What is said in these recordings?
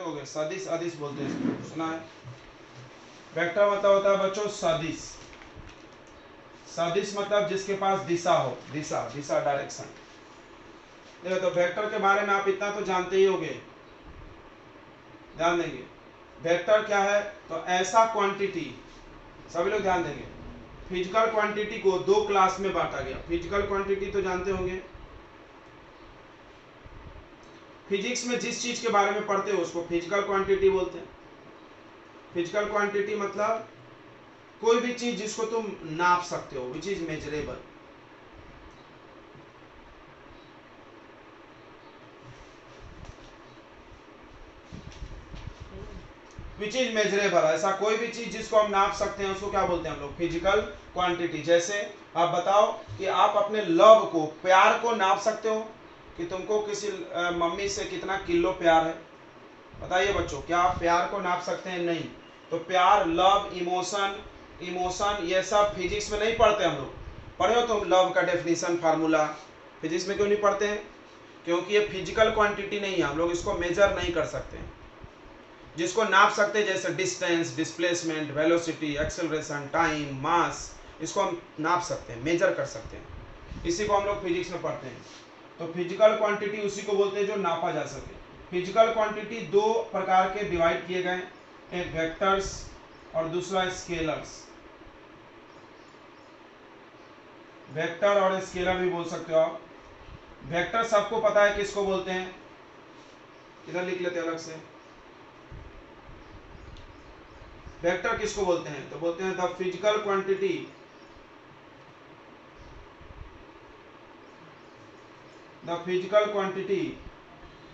होगे, सदिश अदिश बोलते हैं इसको, सुना है। वेक्टर मतलब होता है बच्चों सदिश। सदिश मतलब जिसके पास दिशा हो, दिशा दिशा डायरेक्शन। देखो तो वेक्टर के बारे में आप इतना तो जानते ही होंगे, ध्यान देंगे। वेक्टर क्या है, तो ऐसा क्वांटिटी, सभी लोग ध्यान देंगे, फिजिकल क्वांटिटी को दो क्लास में बांटा गया। फिजिकल क्वांटिटी तो जानते होंगे, फिजिक्स में जिस चीज के बारे में पढ़ते हो उसको फिजिकल क्वांटिटी बोलते हैं। फिजिकल क्वांटिटी मतलब कोई भी चीज जिसको तुम नाप सकते हो, which is measurable. Which is measurable, ऐसा कोई भी चीज जिसको हम नाप सकते हैं उसको क्या बोलते हैं हम लोग, फिजिकल क्वांटिटी। जैसे आप बताओ कि आप अपने लव को, प्यार को नाप सकते हो कि तुमको किसी मम्मी से कितना किलो प्यार है, बताइए बच्चों, क्या आप प्यार को नाप सकते हैं? नहीं। तो प्यार, लव, इमोशन, ये सब फिजिक्स में नहीं पढ़ते हम लोग। पढ़े हो तुम लव का डेफिनेशन, फार्मूला? फिजिक्स में क्यों नहीं पढ़ते हैं? क्योंकि ये फिजिकल क्वांटिटी नहीं है, हम लोग इसको मेजर नहीं कर सकते हैं। जिसको नाप सकते हैं जैसे distance, displacement, velocity, acceleration, time, mass, इसको हम नाप सकते हैं, मेजर कर सकते हैं। इसी को हम लोग फिजिक्स में पढ़ते हैं। तो फिजिकल क्वांटिटी उसी को बोलते हैं जो नापा जा सके। फिजिकल क्वांटिटी दो प्रकार के डिवाइड किए गए, एक वेक्टर्स और दूसरा स्केलर्स। वेक्टर और स्केलर भी बोल सकते हो आप। वेक्टर सबको पता है किसको बोलते हैं, इधर लिख लेते हैं अलग से। वेक्टर किसको बोलते हैं, तो बोलते हैं the physical quantity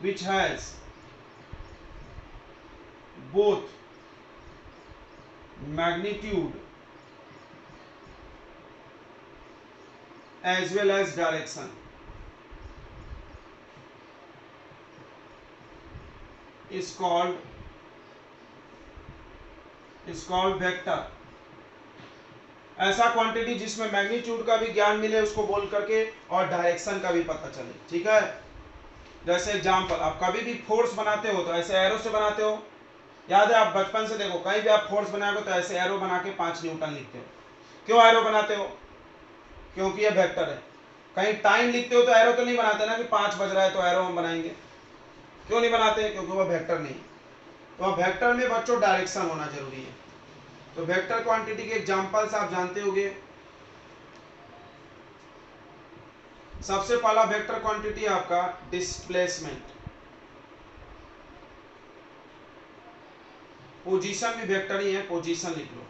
which has both magnitude as well as direction is called vector. ऐसा क्वांटिटी जिसमें मैग्नीट्यूड का भी ज्ञान मिले उसको बोल करके और डायरेक्शन का भी पता चले, ठीक है। जैसे एग्जांपल, आप कभी भी फोर्स बनाते हो तो ऐसे एरो से बनाते हो, याद है? आप बचपन से देखो, कहीं भी आप फोर्स बनाओगे तो ऐसे एरो बना के 5 न्यूटन लिखते हो। क्यों एरो बनाते हो? क्योंकि ये वेक्टर है। कहीं टाइम लिखते हो तो एरो तो नहीं बनाते ना कि 5 बज रहा है तो एरो हम बनाएंगे। क्यों नहीं बनाते? क्योंकि वह वेक्टर नहीं। तो वेक्टर में बच्चों डायरेक्शन होना जरूरी है। तो वेक्टर क्वांटिटी के एग्जांपल्स आप जानते होंगे। सबसे पहला वेक्टर क्वांटिटी आपका डिस्प्लेसमेंट। पोजीशन भी वेक्टर ही है, पोजीशन लिख लो,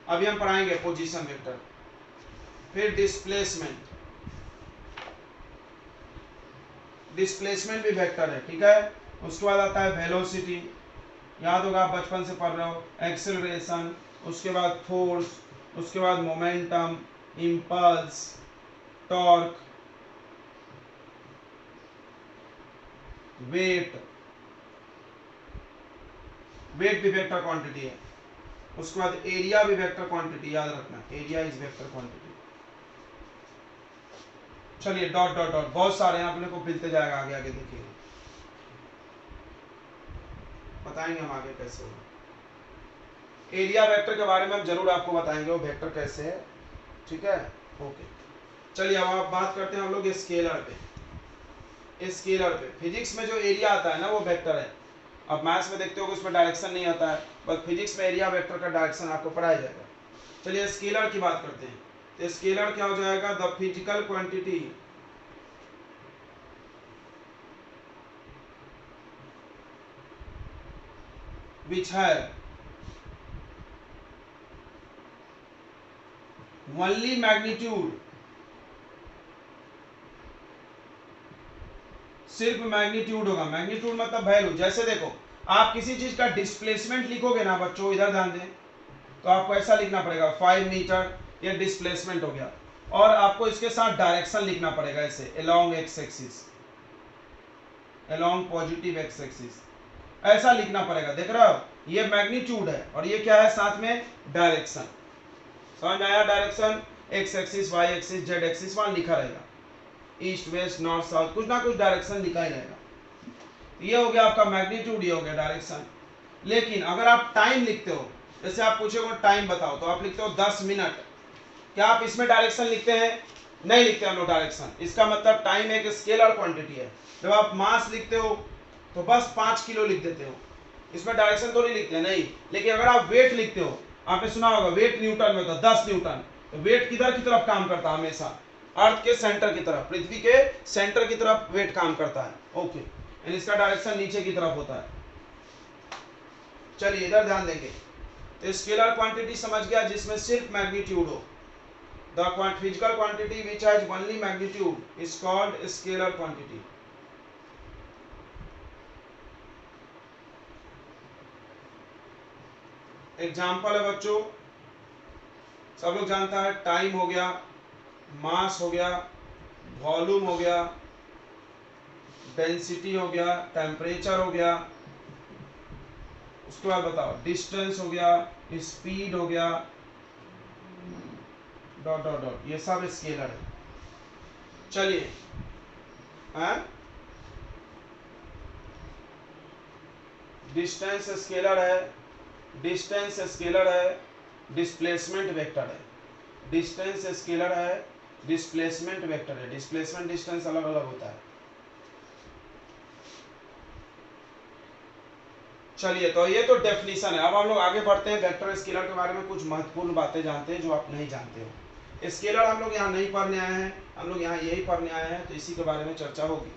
अभी हम पढ़ाएंगे पोजीशन वेक्टर। फिर डिस्प्लेसमेंट भी वेक्टर है, ठीक है। उसके बाद आता है वेलोसिटी, याद होगा आप बचपन से पढ़ रहे हो। एक्सेलरेशन, उसके बाद फोर्स, उसके बाद मोमेंटम, इंपल्स, टॉर्क, वेट भी वेक्टर क्वांटिटी है। उसके बाद एरिया भी वेक्टर क्वांटिटी, याद रखना, एरिया इज वेक्टर क्वांटिटी। चलिए डॉट डॉट डॉट बहुत सारे हैं, अपने को मिलते जाएगा आगे आगे, देखिए बताएंगे हम आगे कैसे होगा। एरिया वेक्टर के बारे में हम जरूर आपको बताएंगे वो वेक्टर कैसे है, ठीक है। ओके, चलिए अब आप बात करते हैं हम लोग स्केलर पे। स्केलर पे फिजिक्स में जो एरिया आता है ना वो वेक्टर है। अब मैथ्स में देखते हो कि उसमें डायरेक्शन नहीं आता है, बस फिजिक्स में एरिया वेक्टर का डायरेक्शन आपको पढ़ाया जाएगा। चलिए स्केलर की बात करते हैं। तो स्केलर क्या हो जाएगा, the physical quantity which have only magnitude, सिर्फ मैग्नीट्यूड होगा। मैग्नीट्यूड मतलब वैल्यू। जैसे देखो, आप किसी चीज का डिस्प्लेसमेंट लिखोगे ना बच्चों, इधर ध्यान दें, तो आपको ऐसा लिखना पड़ेगा 5 मीटर, ये डिस्प्लेसमेंट हो गया। और आपको इसके साथ डायरेक्शन लिखना पड़ेगा ऐसे, along x axis, along positive x axis, ऐसा लिखना पड़ेगा। देख रहे हो, ये मैग्नीट्यूड है और ये क्या है साथ में, डायरेक्शन। समझ में आया? Direction X axis, Y axis, Z axis, वहां लिखा रहेगा, ईस्ट वेस्ट नॉर्थ साउथ, कुछ ना कुछ डायरेक्शन लिखा ही रहेगा। ये हो गया आपका मैग्नीट्यूड, ये हो गया डायरेक्शन। लेकिन अगर आप टाइम लिखते हो, जैसे आप पूछोगे टाइम बताओ, तो आप लिखते हो 10 मिनट, क्या आप इसमें डायरेक्शन लिखते हैं? नहीं लिखते हम लोग डायरेक्शन। इसका मतलब टाइम एक स्केलर क्वांटिटी है। जब आप मास लिखते हो तो बस 5 किलो लिख देते हो, इसमें डायरेक्शन तो नहीं लिखते, नहीं। लेकिन अगर आप वेट लिखते हो, आपने सुना होगा वेट न्यूटन में होता है 10 न्यूटन, तो वेट किधर की तरफ काम करता है? हमेशा अर्थ के सेंटर की तरफ, पृथ्वी के सेंटर की तरफ वेट काम करता है। ओके, यानी इसका डायरेक्शन नीचे की तरफ होता है। चलिए इधर ध्यान देंगे। तो स्केलर क्वांटिटी समझ गया जिसमें सिर्फ मैग्नीट्यूड हो। The physical quantity which has only magnitude is called scalar quantity. Example है बच्चों, सब लोग जानता है, टाइम हो गया, मास हो गया, वॉल्यूम हो गया, डेंसिटी हो गया, टेम्परेचर हो गया, उसके बाद बताओ डिस्टेंस हो गया, स्पीड हो गया, डॉट डॉट डॉट, ये सब स्केलर है। चलिए डिस्टेंस स्केलर है, डिस्टेंस स्केलर है, डिस्प्लेसमेंट वेक्टर है। डिस्टेंस स्केलर है, डिस्प्लेसमेंट वेक्टर है। डिस्प्लेसमेंट डिस्टेंस अलग अलग होता है। चलिए तो ये तो डेफिनेशन है। अब हम लोग आगे बढ़ते हैं, वेक्टर स्केलर के बारे में कुछ महत्वपूर्ण बातें जानते हैं जो आप नहीं जानते हो। स्केलर हम लोग यहाँ नहीं पढ़ने आए हैं, हम लोग यहाँ यही पढ़ने आए हैं, तो इसी के बारे में चर्चा होगी।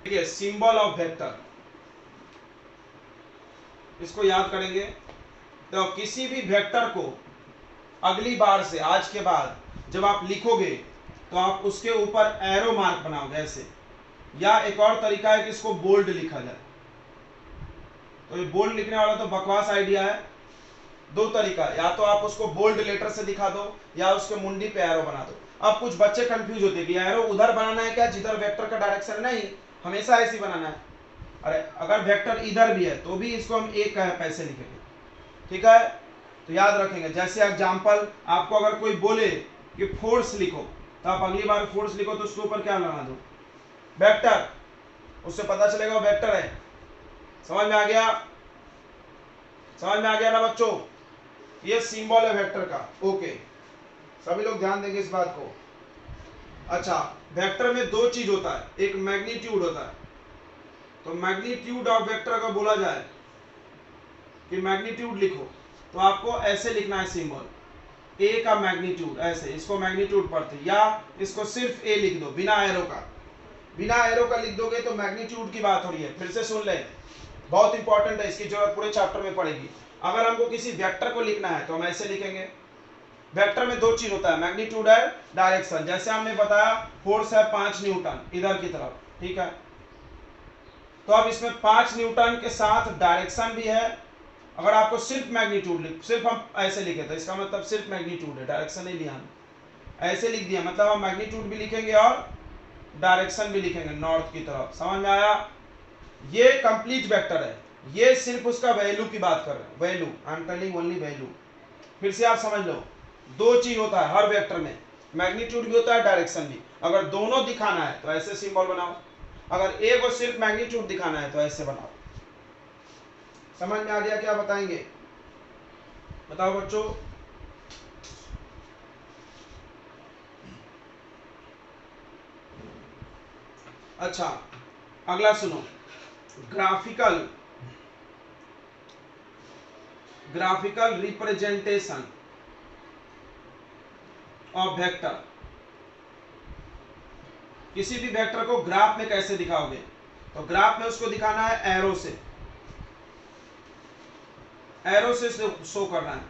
देखिए सिंबल ऑफ वेक्टर, इसको याद करेंगे। तो किसी भी वेक्टर को अगली बार से, आज के बाद जब आप लिखोगे तो आप उसके ऊपर एरो मार्क बनाओगे ऐसे, या एक और तरीका है कि इसको बोल्ड लिखा जाए। तो ये बोल्ड लिखने वाला तो बकवास आइडिया है। दो तरीका, या तो आप उसको बोल्ड लेटर से दिखा दो या उसके मुंडी पे एरो बना दो। अब कुछ बच्चे कंफ्यूज होते हैं कि एरो उधर बनाना है क्या जिधर वेक्टर का डायरेक्शन, नहीं, हमेशा ऐसे बनाना है। अरे अगर वेक्टर इधर भी है तो भी इसको हम एक पैसे लिखेंगे, ठीक है? तो याद रखेंगे। जैसे एग्जांपल, आपको अगर कोई बोले कि फोर्स लिखो, तो आप अगली बार फोर्स लिखो तो उसके ऊपर क्या लगा दो? वेक्टर, उससे पता चलेगा वेक्टर है। समझ में आ गया? समझ में आ गया ना बच्चों? ये सिंबल है वेक्टर का। ओके, सभी लोग ध्यान देंगे इस बात को। अच्छा, वेक्टर में दो चीज होता है, एक मैग्नीट्यूड होता है। तो मैग्नीट्यूड ऑफ वेक्टर अगर बोला जाए कि मैग्नीट्यूड लिखो, तो आपको ऐसे लिखना है सिंबल, ए का मैग्नीट्यूड, ऐसे इसको मैग्नीट्यूड पढ़ते, या इसको सिर्फ ए लिख दो बिना एरो का। बिना एरो का लिख दोगे तो मैग्नीट्यूड की बात हो रही है। फिर से सुन लें, बहुत इंपॉर्टेंट है, इसकी जरूरत पूरे चैप्टर में पड़ेगी। अगर हमको किसी वेक्टर को लिखना है तो हम ऐसे लिखेंगे। वेक्टर में दो चीज होता है, मैग्नीट्यूड है, डायरेक्शन। जैसे हमने बताया फोर्स है 5 न्यूटन इधर की तरफ, ठीक है? तो अब इसमें 5 न्यूटन के साथ डायरेक्शन भी है। अगर आपको सिर्फ मैग्नीट्यूड सिर्फ हम ऐसे लिखे तो इसका मतलब सिर्फ मैग्नीट्यूड है, डायरेक्शन नहीं लिया हम, ऐसे लिख दिया, मतलब हम मैग्नीट्यूड भी लिखेंगे और डायरेक्शन भी लिखेंगे नॉर्थ की तरफ। समझ में आया? ये कंप्लीट वेक्टर है, ये सिर्फ उसका वैल्यू की बात कर रहे हैं, value, I am telling only value. फिर से आप समझ लो, दो चीज होता है हर वेक्टर में, मैग्नीट्यूड भी होता है, डायरेक्शन भी। अगर दोनों दिखाना है तो ऐसे सिंबल बनाओ, अगर ए को सिर्फ मैग्नीट्यूड दिखाना है तो ऐसे बनाओ। समझ में आ गया? क्या बताएंगे, बताओ बच्चों? अच्छा, अगला सुनो, ग्राफिकल रिप्रेजेंटेशन ऑफ वेक्टर। किसी भी वेक्टर को ग्राफ में कैसे दिखाओगे? तो ग्राफ में उसको दिखाना है एरो से, एरो से शो करना है।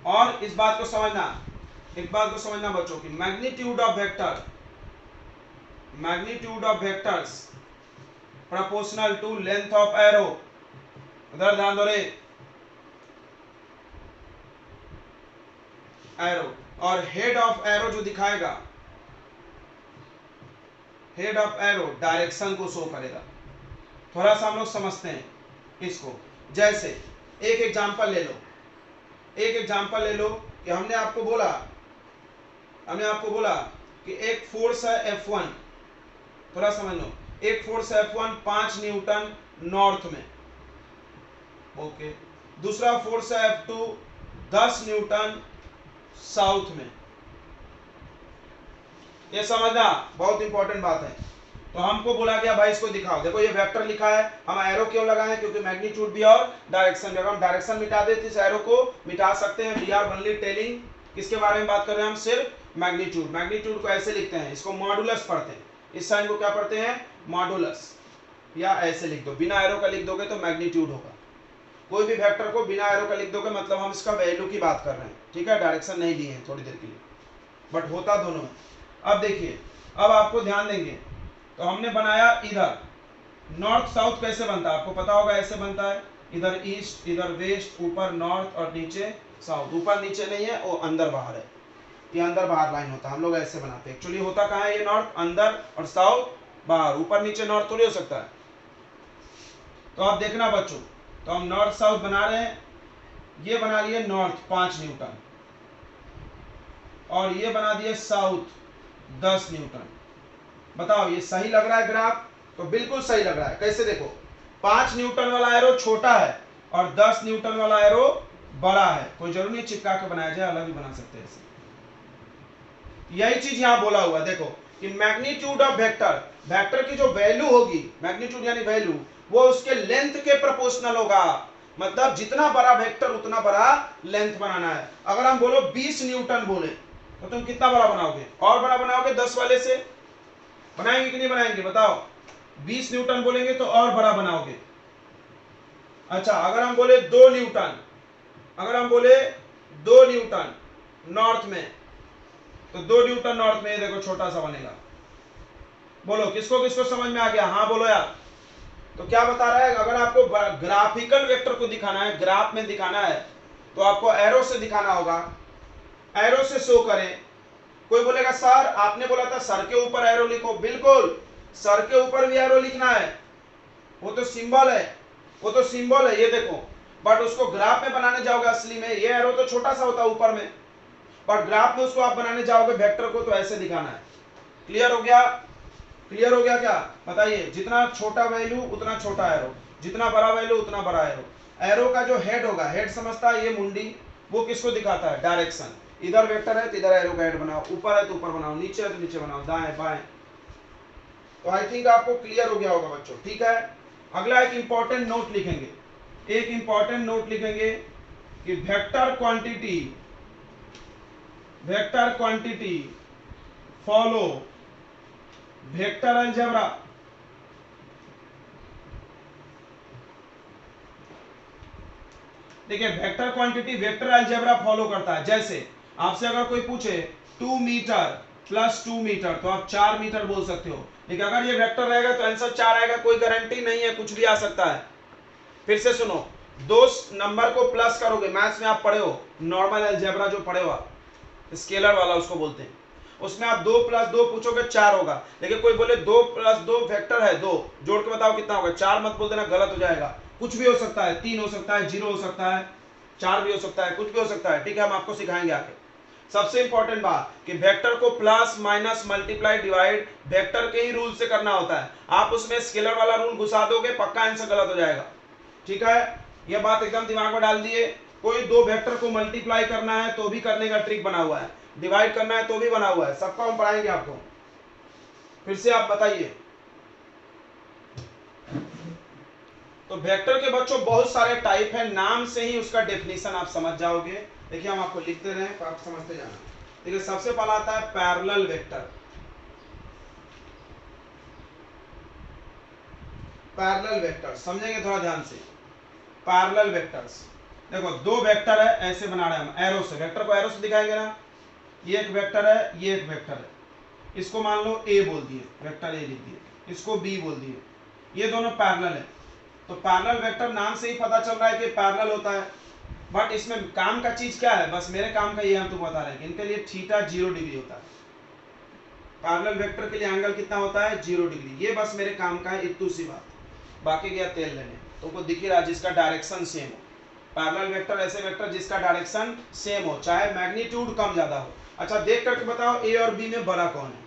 और इस बात को समझना, एक बात को समझना बच्चों की, magnitude of vectors proportional to length of arrow. उधर ध्यान दो रे, एरो और हेड ऑफ एरो जो दिखाएगा, हेड ऑफ एरो डायरेक्शन को शो करेगा। थोड़ा सा हम लोग समझते हैं इसको। जैसे एक एग्जांपल ले लो, एक एग्जांपल ले लो कि हमने आपको बोला हमने आपको बोला कि एक फोर्स है F1, थोड़ा समझ लो, एक फोर्स है F1 5 न्यूटन नॉर्थ में, ओके। दूसरा फोर्स है F2 10 न्यूटन साउथ में। ये समझना बहुत इंपॉर्टेंट बात है। तो हमको बोला गया भाई इसको दिखाओ, देखो ये वेक्टर लिखा है, हम एरो क्यों लगाए हैं, क्योंकि मैग्नीट्यूड भी और डायरेक्शन भी, अगर हम डायरेक्शन मिटा दे तो इस एरो को मिटा सकते हैं। वी आर ओनली टेलिंग किसके बारे में बात कर रहे हैं हम, सिर्फ मैग्नीट्यूड। मैग्नीट्यूड को ऐसे लिखते हैं, इसको मॉडुलस पढ़ते हैं, इस साइन को क्या पढ़ते हैं, मॉडुलस, या ऐसे लिख दो, बिना एरो का लिख दोगे तो मैग्नीट्यूड होगा। कोई भी वेक्टर को बिना एरो का लिख दोगे मतलब हम इसका वैल्यू की बात कर रहे हैं, ठीक है, डायरेक्शन नहीं लिए हैं थोड़ी देर के लिए, बट होता दोनों है। अब देखिए, अब आपको ध्यान देंगे, तो हमने बनाया इधर नॉर्थ साउथ कैसे बनता है आपको पता होगा, ऐसे बनता है, इधर ईस्ट इधर वेस्ट, ऊपर नॉर्थ और नीचे साउथ। ऊपर नीचे नहीं है, वो अंदर बाहर है, ये अंदर बाहर लाइन होता है, हम लोग ऐसे बनाते हैं। एक्चुअली होता कहाँ है, ये नॉर्थ अंदर और साउथ बाहर, ऊपर नीचे नॉर्थ थोड़ी हो सकता है। तो आप देखना बच्चों, तो हम नॉर्थ साउथ बना रहे हैं, ये बना लिए नॉर्थ 5 न्यूटन और ये बना दिए साउथ 10 न्यूटन। बताओ ये सही लग रहा है ग्राफ, तो बिल्कुल सही लग रहा है। कैसे देखो, 5 न्यूटन वाला एरो छोटा है और 10 न्यूटन वाला एरो बड़ा है, कोई जरूरी नहीं चिपका के बनाया जाए, अलग भी बना सकते हैं ऐसे। यही चीज यहां बोला हुआ, देखो कि मैग्नीट्यूड ऑफ वेक्टर, वेक्टर की जो वैल्यू होगी, मैग्नीट्यूड यानी वैल्यू, वो उसके लेंथ के प्रोपोर्शनल होगा। मतलब जितना बड़ा वेक्टर उतना बड़ा लेंथ बनाना है। अगर हम बोलो 20 न्यूटन बोले तो तुम कितना बड़ा बनाओगे, और बड़ा बनाओगे 10 वाले से, बनाएंगे कि नहीं बनाएंगे बताओ। 20 न्यूटन बोलेंगे तो और बड़ा बनाओगे। अच्छा अगर हम बोले 2 न्यूटन, अगर हम बोले 2 न्यूटन नॉर्थ में, तो 2 न्यूटन नॉर्थ में, ये देखो छोटा सा बनेगा। बोलो किसको किसको समझ में आ गया, हाँ बोलो यार। तो क्या बता रहा है, अगर आपको ग्राफिकल वेक्टर को दिखाना है, ग्राफ में दिखाना है, तो आपको एरो से दिखाना होगा, एरो से शो करें। कोई बोलेगा सर आपने बोला था सर के ऊपर एरो लिखो, बिल्कुल सर के ऊपर भी एरो लिखना है, वो तो सिंबल है, वो तो सिंबल है, ये देखो। बट उसको ग्राफ में बनाने जाओगे, असली में ये एरो तो छोटा सा होता है ऊपर में, बट ग्राफ में उसको आप बनाने जाओगे वेक्टर को, तो ऐसे दिखाना है। क्लियर हो गया, क्लियर हो गया क्या बताइए। जितना छोटा वैल्यू उतना छोटा एरो, जितना बड़ा वैल्यू उतना बड़ा एरो। एरो का जो हेड होगा, हेड समझता है ये मुंडी, वो किसको दिखाता है, डायरेक्शन। इधर वेक्टर है तो इधर एरो का हेड बनाओ, ऊपर है तो ऊपर बनाओ, नीचे है तो नीचे बनाओ, दाएं बाएं। तो आई थिंक आपको क्लियर हो गया होगा बच्चों, ठीक है। अगला एक इंपॉर्टेंट नोट लिखेंगे, एक इंपॉर्टेंट नोट लिखेंगे कि vector quantity, vector quantity follow vector algebra. देखिए vector quantity vector algebra follow करता है। जैसे आपसे अगर कोई पूछे 2 मीटर प्लस 2 मीटर, तो आप 4 मीटर बोल सकते हो, लेकिन अगर ये वेक्टर रहेगा तो आंसर 4 आएगा, कोई गारंटी नहीं है, कुछ भी आ सकता है। फिर से सुनो, दो नंबर को प्लस करोगे, मैथ्स में आप पढ़े हो, नॉर्मल अलजेब्रा जो पढ़े हो आप, स्केलर वाला उसको बोलते हैं, उसमें आप 2 + 2 पूछोगे 4 होगा। लेकिन कोई बोले 2 + 2 वेक्टर है, 2 जोड़ के बताओ कितना होगा, 4 मत बोल देना, गलत हो जाएगा। कुछ भी हो सकता है, 3 हो सकता है, 0 हो सकता है, 4 भी हो सकता है, कुछ भी हो सकता है, ठीक है, हम आपको सिखाएंगे आगे। सबसे इंपॉर्टेंट बात कि वेक्टर को plus minus multiply divide vector के ही रूल से करना होता है। आप उसमें स्केलर वाला रूल घुसा दोगे, पक्का आंसर गलत हो जाएगा, ठीक है। यह बात एकदम दिमाग में डाल दिए। कोई 2 वेक्टर को मल्टीप्लाई करना है तो भी करने का ट्रिक बना हुआ है, डिवाइड करना है तो भी बना हुआ है, सबका हम पढ़ाएंगे आपको। फिर से आप बताइए। तो वेक्टर के बच्चों बहुत सारे टाइप है, नाम से ही उसका डेफिनेशन आप समझ जाओगे। देखिए हम आपको लिखते रहे, आप समझते जाना। देखिए सबसे पहला आता है पैरेलल वेक्टर। पैरेलल वेक्टर समझेंगे थोड़ा ध्यान से। पैरेलल वेक्टर्स, देखो 2 वेक्टर है, ऐसे बना रहे हैं हम एरो से, वेक्टर को एरो से दिखाएंगे ना, ये एक वेक्टर है, ये एक वेक्टर है, इसको मान लो ए बोल दिए, वेक्टर ए लिख दिए, इसको बी बोल दिए, ये दोनों पैरेलल है। तो पैरेलल वेक्टर नाम से ही पता चल रहा है कि पैरेलल होता है, बट इसमें काम का चीज क्या है, बस मेरे काम का ये हम तुम बता रहे हैं कि इनके लिए थीटा 0 डिग्री होता है। पैरेलल वेक्टर के लिए एंगल कितना होता है, 0 डिग्री। ये बस मेरे काम का है, इतनी सी बात, बाकी गया तेल लेने। तुमको दिख ही रहा जिसका डायरेक्शन सेम हो। पैरेलल वेक्टर ऐसे वेक्टर जिसका डायरेक्शन सेम हो, चाहे मैग्नीट्यूड कम ज्यादा हो, अच्छा देख करके बताओ ए और बी में बड़ा कौन है?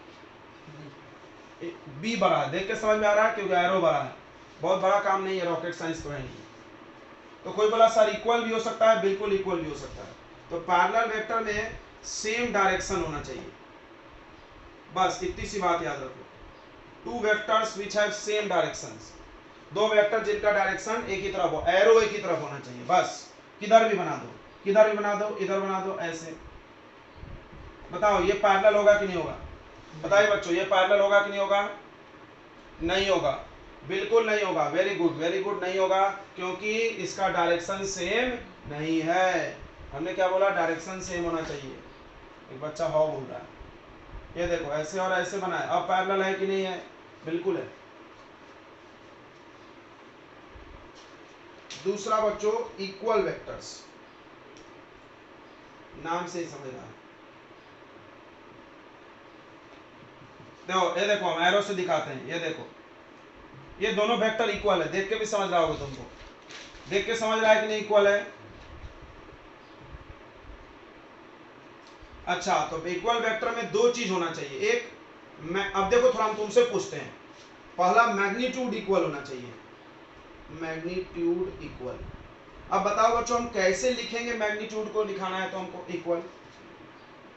बी बड़ा है, देख के समझ में आ रहा है क्योंकि एरो बड़ा है। बहुत बड़ा काम नहीं है, रॉकेट साइंस तो है नहीं। तो कोई बोला सर इक्वल भी हो सकता है, बिल्कुल इक्वल भी हो सकता है। तो पैरेलल वेक्टर में सेम डायरेक्शन होना चाहिए, बस इतनी सी बात याद रखो। To vectors which have same directions, दो वेक्टर जिनका डायरेक्शन एक ही तरफ हो, एरो एक ही तरफ होना चाहिए बस। किधर भी बना दो, किधर भी बना दो, इधर बना दो, ऐसे। बताओ ये पैरेलल होगा कि नहीं होगा? बताइए बच्चों, ये पैरेलल होगा कि नहीं होगा? नहीं होगा, बिल्कुल नहीं होगा। वेरी गुड, वेरी गुड, नहीं होगा क्योंकि इसका डायरेक्शन सेम नहीं है। हमने क्या बोला? डायरेक्शन सेम होना चाहिए। एक बच्चा हाँ बोल रहा है। ये देखो ऐसे और ऐसे बना है, अब पैरेलल है कि नहीं है? बिल्कुल है। दूसरा बच्चों इक्वल वेक्टर्स, नाम से ही समझना है। देखो ये देखो, हम एरो से दिखाते हैं, ये देखो ये दोनों वेक्टर इक्वल है, देख के भी समझ रहा होगा तुमको। देख के समझ रहा है कि नहीं इक्वल है? अच्छा, तो इक्वल वेक्टर में दो चीज होना चाहिए। एक अब देखो थोड़ा हम तुमसे पूछते हैं, पहला मैग्नीट्यूड इक्वल होना चाहिए, मैग्नीट्यूड इक्वल। अब बताओ बच्चों हम कैसे लिखेंगे मैग्नीट्यूड को? दिखाना है तो हमको इक्वल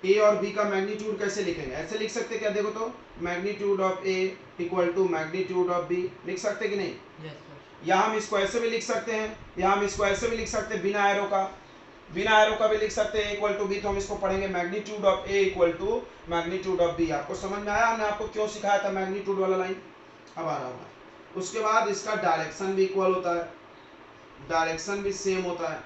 ए और बी का मैग्नीट्यूड कैसे लिखेंगे? ऐसे लिख सकते क्या? देखो तो magnitude of A equal to magnitude of B, लिख सकते कि नहीं? या हम इसको ऐसे भी लिख सकते हैं, या हम इसको ऐसे भी लिख सकते हैं बिना एरो का, बिना एरो का भी लिख सकते हैं इक्वल टू बी। तो हम इसको पढ़ेंगे magnitude of A equal to magnitude of B. आपको समझ में आया हमने आपको क्यों सिखाया था मैग्नीट्यूड वाला लाइन? अब आ रहा होगा। उसके बाद इसका डायरेक्शन भी इक्वल होता है, डायरेक्शन भी सेम होता है,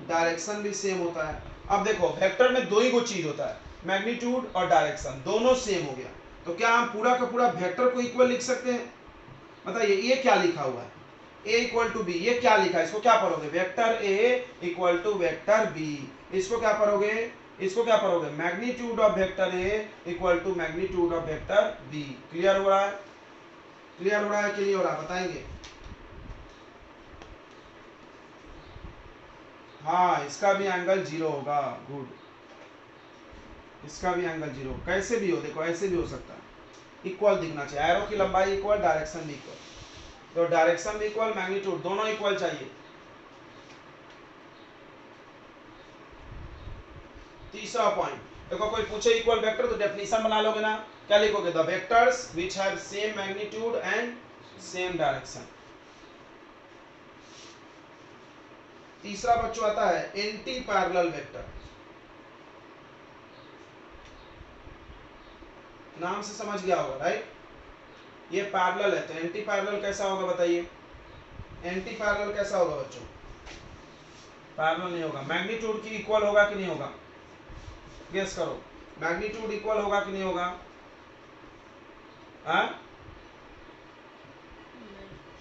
डायरेक्शन भी सेम होता है। अब देखो वेक्टर में दो ही को चीज होता है, मैग्नीट्यूड और डायरेक्शन, दोनों सेम हो गया। तो क्या हम पूरा का पूरा वेक्टर को इक्वल लिख सकते हैं? बताइए ये क्या लिखा हुआ है? a इक्वल टू बी, ये क्या लिखा है? इसको क्या पढ़ोगे? Vector a equal to vector b। इसको क्या पढ़ोगे? इसको क्या पढ़ोगे? Magnitude of vector a equal to magnitude of vector b। Clear हो रहा है? क्लियर हो रहा है कि नहीं हो रहा? बताएंगे। हाँ, इसका भी एंगल 0 होगा। गुड, इसका भी एंगल 0। कैसे भी हो, देखो ऐसे भी हो सकता है, इक्वल दिखना चाहिए। एरो की लंबाई इक्वल, डायरेक्शन भी इक्वल। तो डायरेक्शन भी इक्वल, मैग्नीट्यूड दोनों इक्वल चाहिए। तीसरा पॉइंट देखो, कोई पूछे इक्वल वेक्टर तो डेफिनेशन बना लोगे ना? क्या लिखोगे? The vectors which have same magnitude and same direction. तीसरा बच्चों आता है एंटी पैरेलल वेक्टर। नाम से समझ गया होगा राइट? ये पैरेलल है तो एंटी पैरेलल कैसा होगा? बताइए एंटी पैरेलल कैसा होगा बच्चों? पैरेलल नहीं होगा। मैग्नीट्यूड की इक्वल होगा कि नहीं होगा? गेस करो, मैग्नीट्यूड इक्वल होगा कि नहीं होगा?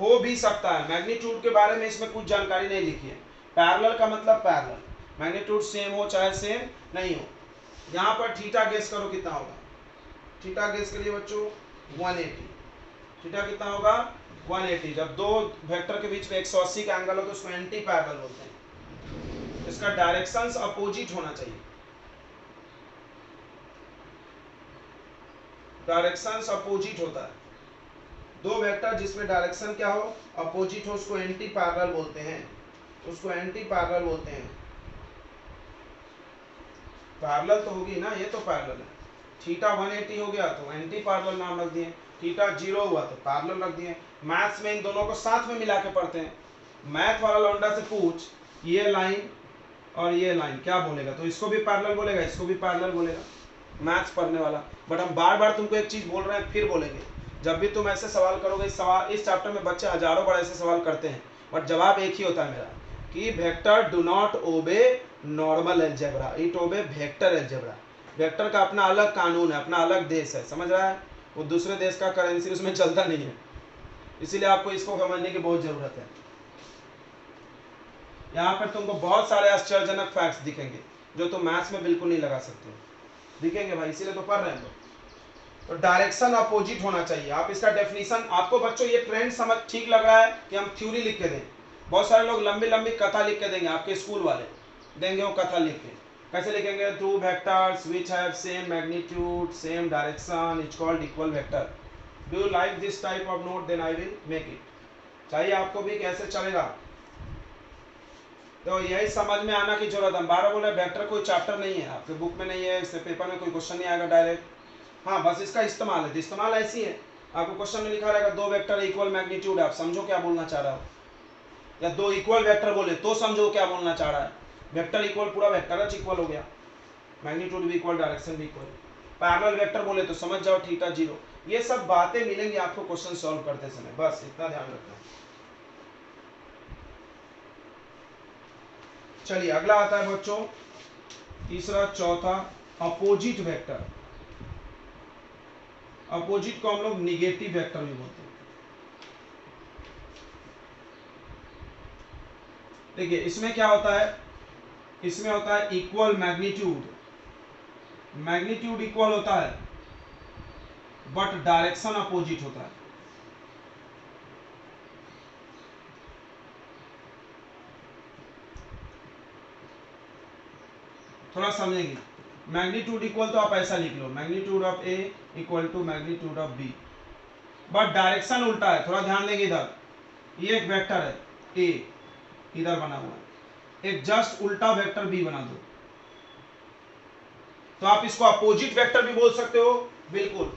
हो भी सकता है, मैग्नीट्यूड के बारे में इसमें कुछ जानकारी नहीं लिखी है। पैरेलल का मतलब पैरेलल, मैग्नीट्यूड सेम हो चाहे सेम नहीं हो। यहाँ पर थीटा गेस करो कितना होगा? थीटा गेस करिए बच्चों, 180। थीटा कितना होगा? 180। जब दो वेक्टर के बीच में 180 का एंगल हो तो उसको एंटी पैरेलल बोलते हैं। इसका डायरेक्शंस अपोजिट होना चाहिए, डायरेक्शंस अपोजिट होता है। दो वेक्टर जिसमें डायरेक्शन क्या हो? अपोजिट हो, उसको एंटी पैरेलल बोलते हैं, उसको एंटी पैरेलल बोलते हैं। पैरेलल तो होगी ना, ये तो पैरेलल है। थीटा 180 हो गया तो एंटी पैरेलल नाम रख दिए, थीटा 0 हुआ तो पैरेलल रख दिए। मैथ्स में इन दोनों को साथ में मिला के पढ़ते हैं। मैथ वाला लौंडा से पूछ ये लाइन और ये लाइन क्या बोलेगा, तो इसको भी पैरेलल बोलेगा, इसको भी पैरेलल बोलेगा, मैथ्स पढ़ने वाला। बट हम बार बार तुमको एक चीज बोल रहे हैं, फिर बोलेंगे, जब भी तुम ऐसे सवाल करोगे, इस चैप्टर में बच्चे हजारों बार ऐसे सवाल करते हैं, बट जवाब एक ही होता है मेरा कि vector do not obey normal algebra, it obey vector algebra. Vector का अपना अलग कानून है, अपना अलग देश है, समझ रहा है? वो दूसरे देश का करेंसी उसमें चलता नहीं है, इसीलिए आपको इसको समझने की बहुत जरूरत है। यहाँ पर तुमको बहुत सारे आश्चर्यजनक फैक्ट्स दिखेंगे जो तुम मैथ्स में बिल्कुल नहीं लगा सकते, दिखेंगे भाई, इसीलिए तो पढ़ रहे हैं। तो डायरेक्शन अपोजिट होना चाहिए। आप इसका डेफिनेशन, आपको बच्चों ये ट्रेंड समझ ठीक लग रहा है कि हम थ्योरी लिख के दें? बहुत सारे लोग लंबी लंबी कथा लिख के देंगे, आपके स्कूल वाले देंगे वो कथा लिख के, कैसे लिखेंगे? Two vectors which have same magnitude same direction is called equal vector. Do you like this type of note? Then I will make it. चाहिए आपको भी? कैसे चलेगा? तो यही समझ में आना की जरूरत है। हम बारह बोले वेक्टर कोई चैप्टर नहीं है, आपके बुक में नहीं है, इससे पेपर में कोई क्वेश्चन नहीं आएगा डायरेक्ट। हाँ, बस इसका इस्तेमाल है। इस्तेमाल ऐसी है, आपको क्वेश्चन में लिखा रहेगा दो वेक्टर इक्वल मैग्नीट्यूड, आप समझो क्या बोलना चाह रहा हो, या दो इक्वल वेक्टर बोले तो समझो क्या बोलना चाह रहा है। वेक्टर इक्वल, पूरा वेक्टर इक्वल हो गया, मैग्नीट्यूड भी इक्वल, डायरेक्शन भी इक्वल। पैरेलल वेक्टर बोले तो समझ जाओ थीटा जीरो। ये सब बातें मिलेंगी आपको क्वेश्चन सॉल्व करते समय, बस इतना ध्यान रखना। चलिए अगला आता है बच्चों, तीसरा चौथा, अपोजिट वेक्टर। अपोजिट को हम लोग निगेटिव वेक्टर भी बोलते हैं। देखिए इसमें क्या होता है, इसमें होता है इक्वल मैग्नीट्यूड, मैग्नीट्यूड इक्वल होता है बट डायरेक्शन अपोजिट होता है। थोड़ा समझेंगे। मैग्नीट्यूड इक्वल तो आप ऐसा लिख लो, magnitude of A equal to magnitude of B, but direction उल्टा है। थोड़ा ध्यान देंगे इधर, ये एक वेक्टर है ए, इधर बना हुआ है, एक जस्ट उल्टा वेक्टर बी बना दो, तो आप इसको अपोजिट वेक्टर भी बोल सकते हो, बिल्कुल।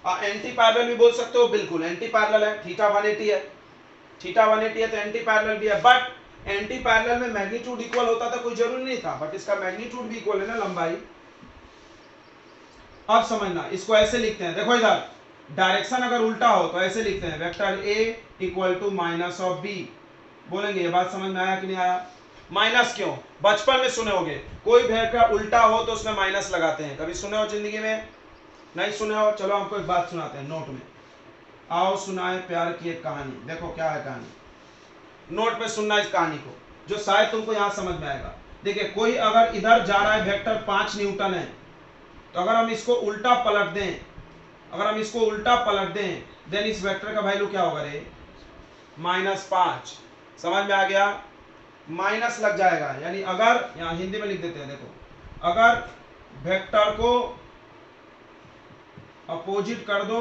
एंटी पैरेलल भी बोल सकते हो, बिल्कुल। एंटी पैरेलल है, थीटा 180 है, थीटा 180 है तो एंटी पैरेलल भी है। बट एंटी पैरेलल में मैग्नीट्यूड इक्वल होता था, कोई जरूरी नहीं था, बट इसका मैग्नीट्यूड भी इक्वल है ना, लंबाई। अब समझना, इसको ऐसे लिखते हैं, देखो इधर डायरेक्शन अगर उल्टा हो तो ऐसे लिखते हैं, vector A equal to minus of B. बोलेंगे ये बात समझ में आया कि नहीं आया? माइनस क्यों? बचपन में सुने होगे, कोई वेक्टर उल्टा हो तो उसमें माइनस लगाते हैं, कभी सुने हो जिंदगी में? नहीं सुने हो? चलो हमको एक बात सुनाते हैं नोट में। आओ सुनाए प्यार की एक कहानी। देखो क्या है कहानी, नोट पे सुनना इस कहानी को, जो शायद तुमको यहां समझ में आएगा। देखिए कोई अगर इधर जा रहा है, वेक्टर 5 न्यूटन है, तो अगर हम इसको उल्टा पलट दें, अगर हम इसको उल्टा पलट दें, देन इस वेक्टर का वैल्यू क्या होगा रे? -5। समझ में आ गया? माइनस लग जाएगा, यानी अगर, यहां हिंदी में लिख देते हैं, देखो अगर वेक्टर को अपोजिट कर दो,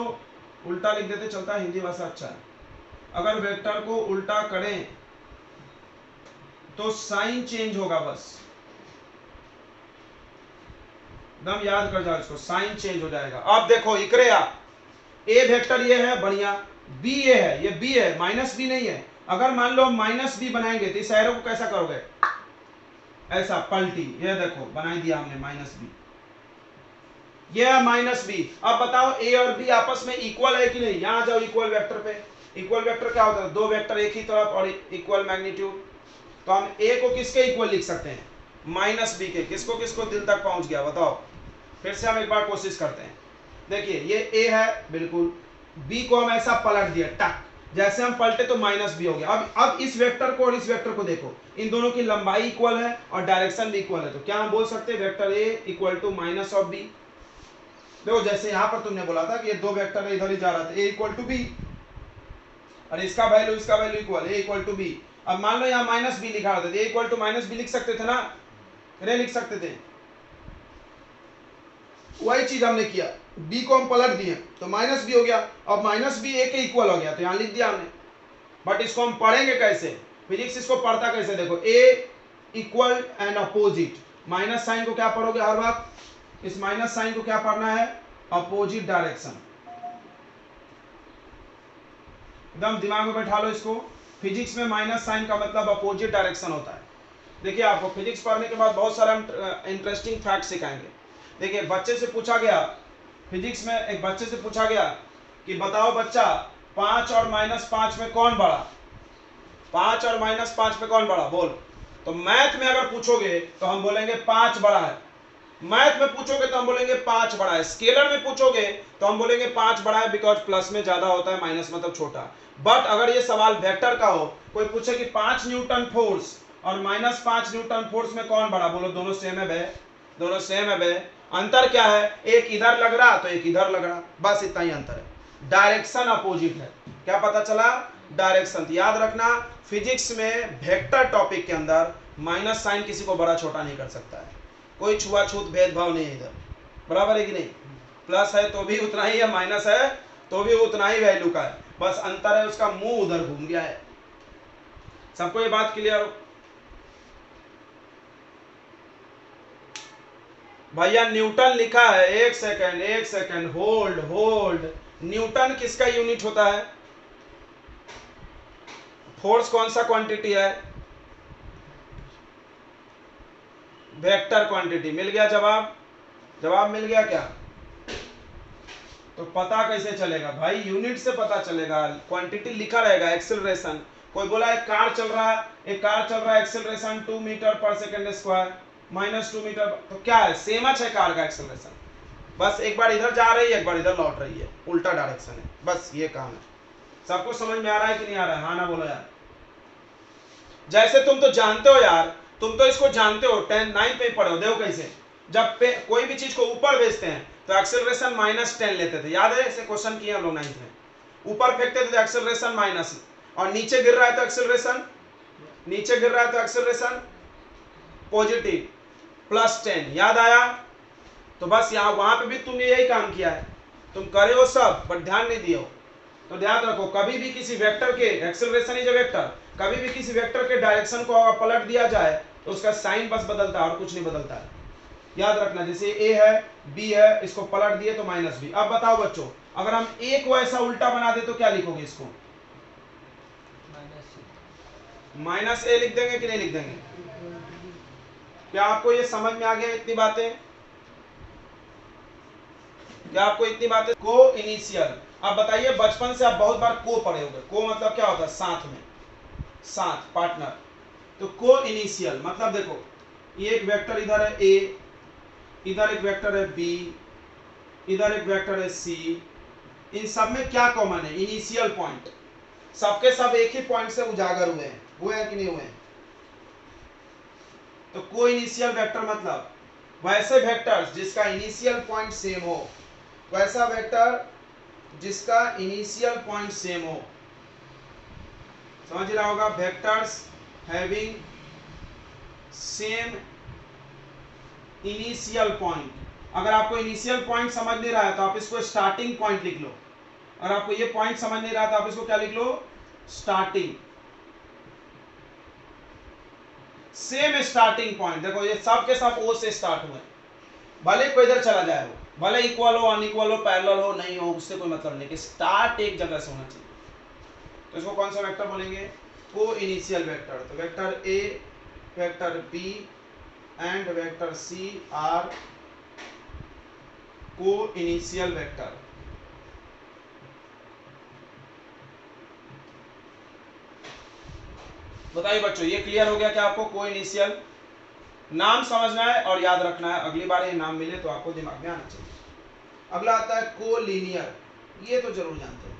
उल्टा लिख देते, चलता है, हिंदी भाषा अच्छा है। अगर वेक्टर को उल्टा करें तो साइन चेंज होगा, बस एकदम याद कर जाओ इसको, साइन चेंज हो जाएगा। अब देखो इकरे आ, ए वेक्टर ये है, बढ़िया, बी ये है, ये बी है, माइनस बी नहीं है। अगर मान लो माइनस बी बनाएंगे तो इस एरो को कैसा करोगे? ऐसा पलटी, ये देखो बना दिया हमने माइनस बी, ये है माइनस बी। अब बताओ ए और बी आपस में इक्वल है कि नहीं? यहां जाओ इक्वल वेक्टर पे। इक्वल वेक्टर क्या होता है? दो वेक्टर एक ही तरफ और इक्वल मैग्नीट्यूड। तो हम ए को किसके इक्वल लिख सकते हैं? माइनस बी के। किसको किसको दिल तक पहुंच गया बताओ? फिर से हम एक बार कोशिश करते हैं। देखिए ये ए है, बिल्कुल, बी को हम ऐसा पलट दिया, टक, जैसे हम पलटे तो माइनस बी हो गया। अब इस वेक्टर को और इस वेक्टर को देखो, इन दोनों की लंबाई इक्वल है और डायरेक्शन भी इक्वल है, तो क्या हम बोल सकते हैं vector A equal to minus of B. देखो जैसे यहां पर तुमने बोला था कि ये दो वेक्टर है, इधर ही जा रहा था, ए इक्वल टू बी, और इसका value equal, A equal to B. अब मान लो यहाँ माइनस बी लिखा होता, A equal to minus B लिख सकते थे ना, रे लिख सकते थे। वही चीज हमने किया, बी को हम पलट दिए तो माइनस बी हो गया, अब माइनस बी ए के इक्वल हो गया, तो यहाँ लिख दिया हमने। बट इसको हम पढ़ेंगे कैसे? फिजिक्स इसको पढ़ता कैसे? देखो A equal and opposite, minus sign को क्या पढ़ोगे हर वक्त? इस माइनस साइन को क्या पढ़ना है? Opposite direction. एकदम दिमाग में बैठा लो इसको, फिजिक्स में माइनस साइन का मतलब अपोजिट डायरेक्शन होता है। देखिए आपको फिजिक्स पढ़ने के बाद बहुत सारे हम इंटरेस्टिंग फैक्ट सिखाएंगे। देखिए बच्चे से पूछा गया, फिजिक्स में एक बच्चे से पूछा गया कि बताओ बच्चा 5 और -5 में कौन बड़ा? 5 और -5 में कौन बड़ा? बोल। तो मैथ में अगर पूछोगे तो हम बोलेंगे 5 बड़ा है, मैथ में पूछोगे तो हम बोलेंगे 5 बड़ा है, स्केलर में पूछोगे तो हम बोलेंगे 5 बड़ा है, बिकॉज प्लस में ज्यादा होता है, माइनस मतलब छोटा। बट अगर ये सवाल वेक्टर का हो, कोई पूछे कि 5 न्यूटन फोर्स और -5 न्यूटन फोर्स में कौन बड़ा? बोलो दोनों सेम है बे, दोनों सेम है बे। अंतर क्या है? एक इधर लग रहा तो एक इधर लग रहा, बस इतना ही अंतर है। डायरेक्शन अपोजिट है। क्या पता चला? डायरेक्शन। याद रखना फिजिक्स में वेक्टर टॉपिक के अंदर माइनस साइन किसी को बड़ा छोटा नहीं कर सकता है। कोई छुआछूत भेदभाव नहीं है इधर, बराबर है कि नहीं। प्लस है तो भी उतना ही है, माइनस है तो भी उतना ही वैल्यू का है, बस अंतर है उसका मुंह उधर घूम गया है। सबको ये बात क्लियर हो भैया? न्यूटन लिखा है, एक सेकंड, होल्ड। न्यूटन किसका यूनिट होता है? फोर्स कौन सा क्वांटिटी है? Vector quantity. मिल गया जवाब? जवाब मिल गया क्या? तो पता कैसे चलेगा भाई? यूनिट से पता चलेगा, क्वांटिटी लिखा रहेगा। एक्सेलरेशन, कोई बोला एक कार चल रहा है, एक्सेलरेशन 2 मीटर पर सेकंड स्क्वायर, -2 मीटर, तो क्या है? सेम है कार का एक्सेलरेशन, बस एक बार इधर जा रही है, एक बार इधर लौट रही है, उल्टा डायरेक्शन है, बस ये काम है। सबको समझ में आ रहा है कि नहीं आ रहा है? हाँ ना बोलो यार। जैसे तुम तो जानते हो यार, तुम तो इसको जानते हो, 10 9th में पढ़े हो, देखो कैसे जब कोई भी चीज को ऊपर भेजते हैं तो एक्सेलरेशन -10 लेते थे, याद है? ऐसे क्वेश्चन किए हम लोग 9th में। ऊपर फेंकते थे तो एक्सेलरेशन माइनस, और नीचे गिर रहा है तो एक्सेलरेशन पॉजिटिव +10, याद आया? तो बस यहाँ वहां पे भी तुमने यही काम किया है, तुम करे हो सब बट ध्यान नहीं दिए हो। तो ध्यान रखो, कभी भी किसी वेक्टर के, एक्सेलरेशन इज अ वेक्टर, कभी भी किसी वेक्टर के डायरेक्शन को अगर पलट दिया जाए तो उसका साइन बस बदलता है और कुछ नहीं बदलता है, याद रखना। जैसे ए है, बी है, इसको पलट दिए तो -b। अब बताओ बच्चों, अगर हम ए को ऐसा उल्टा बना दे तो क्या लिखोगे? इसको -a लिख देंगे कि नहीं लिख देंगे? क्या आपको ये समझ में आ गया इतनी बातें? क्या आपको इतनी बातें? को इनिशियल। अब बताइए, बचपन से आप बहुत बार को पढ़े होंगे। को मतलब क्या होता है? साथ में, साथ, पार्टनर। तो को इनिशियल मतलब देखो, ये एक वेक्टर इधर है ए, इधर एक वेक्टर है बी, इधर एक वेक्टर है सी, इन सब में क्या कॉमन है? Initial point. सबके सब एक ही पॉइंट से उजागर हुए हैं कि नहीं हुए हैं? तो को इनिशियल वेक्टर मतलब वैसे वेक्टर्स जिसका इनिशियल पॉइंट सेम हो, वैसा वेक्टर जिसका इनिशियल पॉइंट सेम हो। समझ रहा होगा? Vectors having same initial point. अगर आपको इनिशियल पॉइंट समझ नहीं रहा है तो आप इसको स्टार्टिंग पॉइंट लिख लो। अगर आपको ये पॉइंट समझ नहीं रहा तो आप इसको क्या लिख लो? स्टार्टिंग। Same starting point. देखो ये सब के सब ओ से स्टार्ट हुए, भले कोई इधर चला जाए, हो भले इक्वल हो, अनइक्वल हो, पैरेलल हो, नहीं हो, उससे कोई मतलब नहीं, कि स्टार्ट एक जगह से होना चाहिए। तो इसको कौन सा वेक्टर बोलेंगे? को इनिशियल वेक्टर। तो vector A, vector B and vector C are को इनिशियल वेक्टर। बताइए बच्चों, ये क्लियर हो गया क्या आपको? को इनिशियल नाम समझना है और याद रखना है, अगली बार ये नाम मिले तो आपको दिमाग में आना चाहिए। अगला आता है को लीनियर, ये तो जरूर जानते हैं।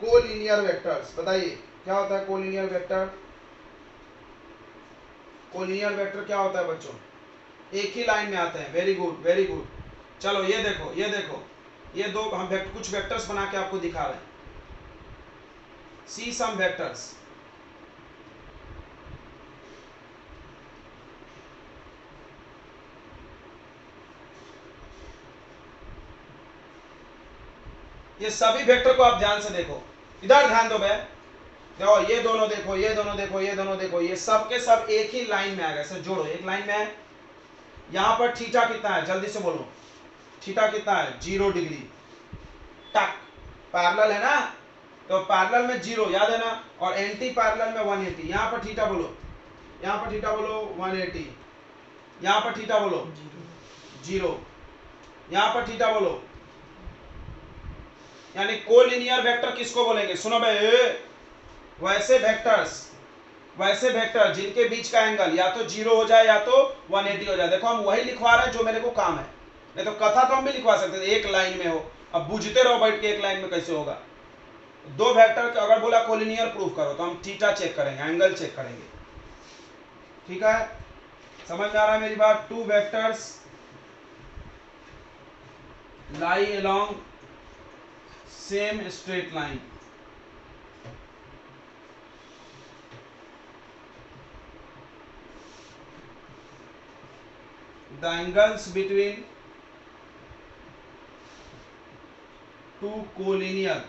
को लीनियर वेक्टर्स, बताइए क्या होता है को लीनियर वेक्टर? को लीनियर वेक्टर क्या होता है बच्चों? एक ही लाइन में आते हैं। Very good, very good. चलो ये देखो, ये दो हम कुछ वेक्टर्स बना के आपको दिखा रहे हैं। सी सम वेक्टर्स। ये सभी वेक्टर को आप ध्यान से देखो, इधर ध्यान दो बे। देखो ये दोनों देखो, ये दोनों देखो, ये दोनों देखो, ये सब के सब एक ही लाइन में आएगा। इसे जोड़ो, एक लाइन में है। यहां पर थीटा कितना है? जल्दी से बोलो, थीटा कितना है? 0 डिग्री। टक, पैरेलल है ना, तो पैरेलल में 0, याद है ना, और एंटी पैरेलल में 180। यहां पर थीटा बोलो, यहां पर थीटा बोलो 180, यहां पर थीटा बोलो 0, यहां पर थीटा बोलो। यानी कोलिनियर वेक्टर किसको बोलेंगे? सुनो भाई, वैसे वेक्टर जिनके बीच का एंगल या तो 0 हो जाए या तो 180 हो जाए। देखो हम वही लिखवा रहे हैं जो मेरे को काम है, नहीं तो कथा तो हम भी लिखवा सकते थे एक लाइन में हो। अब बुझते रहो बैठ के, एक लाइन में कैसे होगा? दो वेक्टर का अगर बोला कोलिनियर प्रूफ करो तो हम थीटा चेक करेंगे, एंगल चेक करेंगे। ठीक है, समझ में आ रहा है मेरी बात? Two vectors lie along same straight line. The angles between two collinear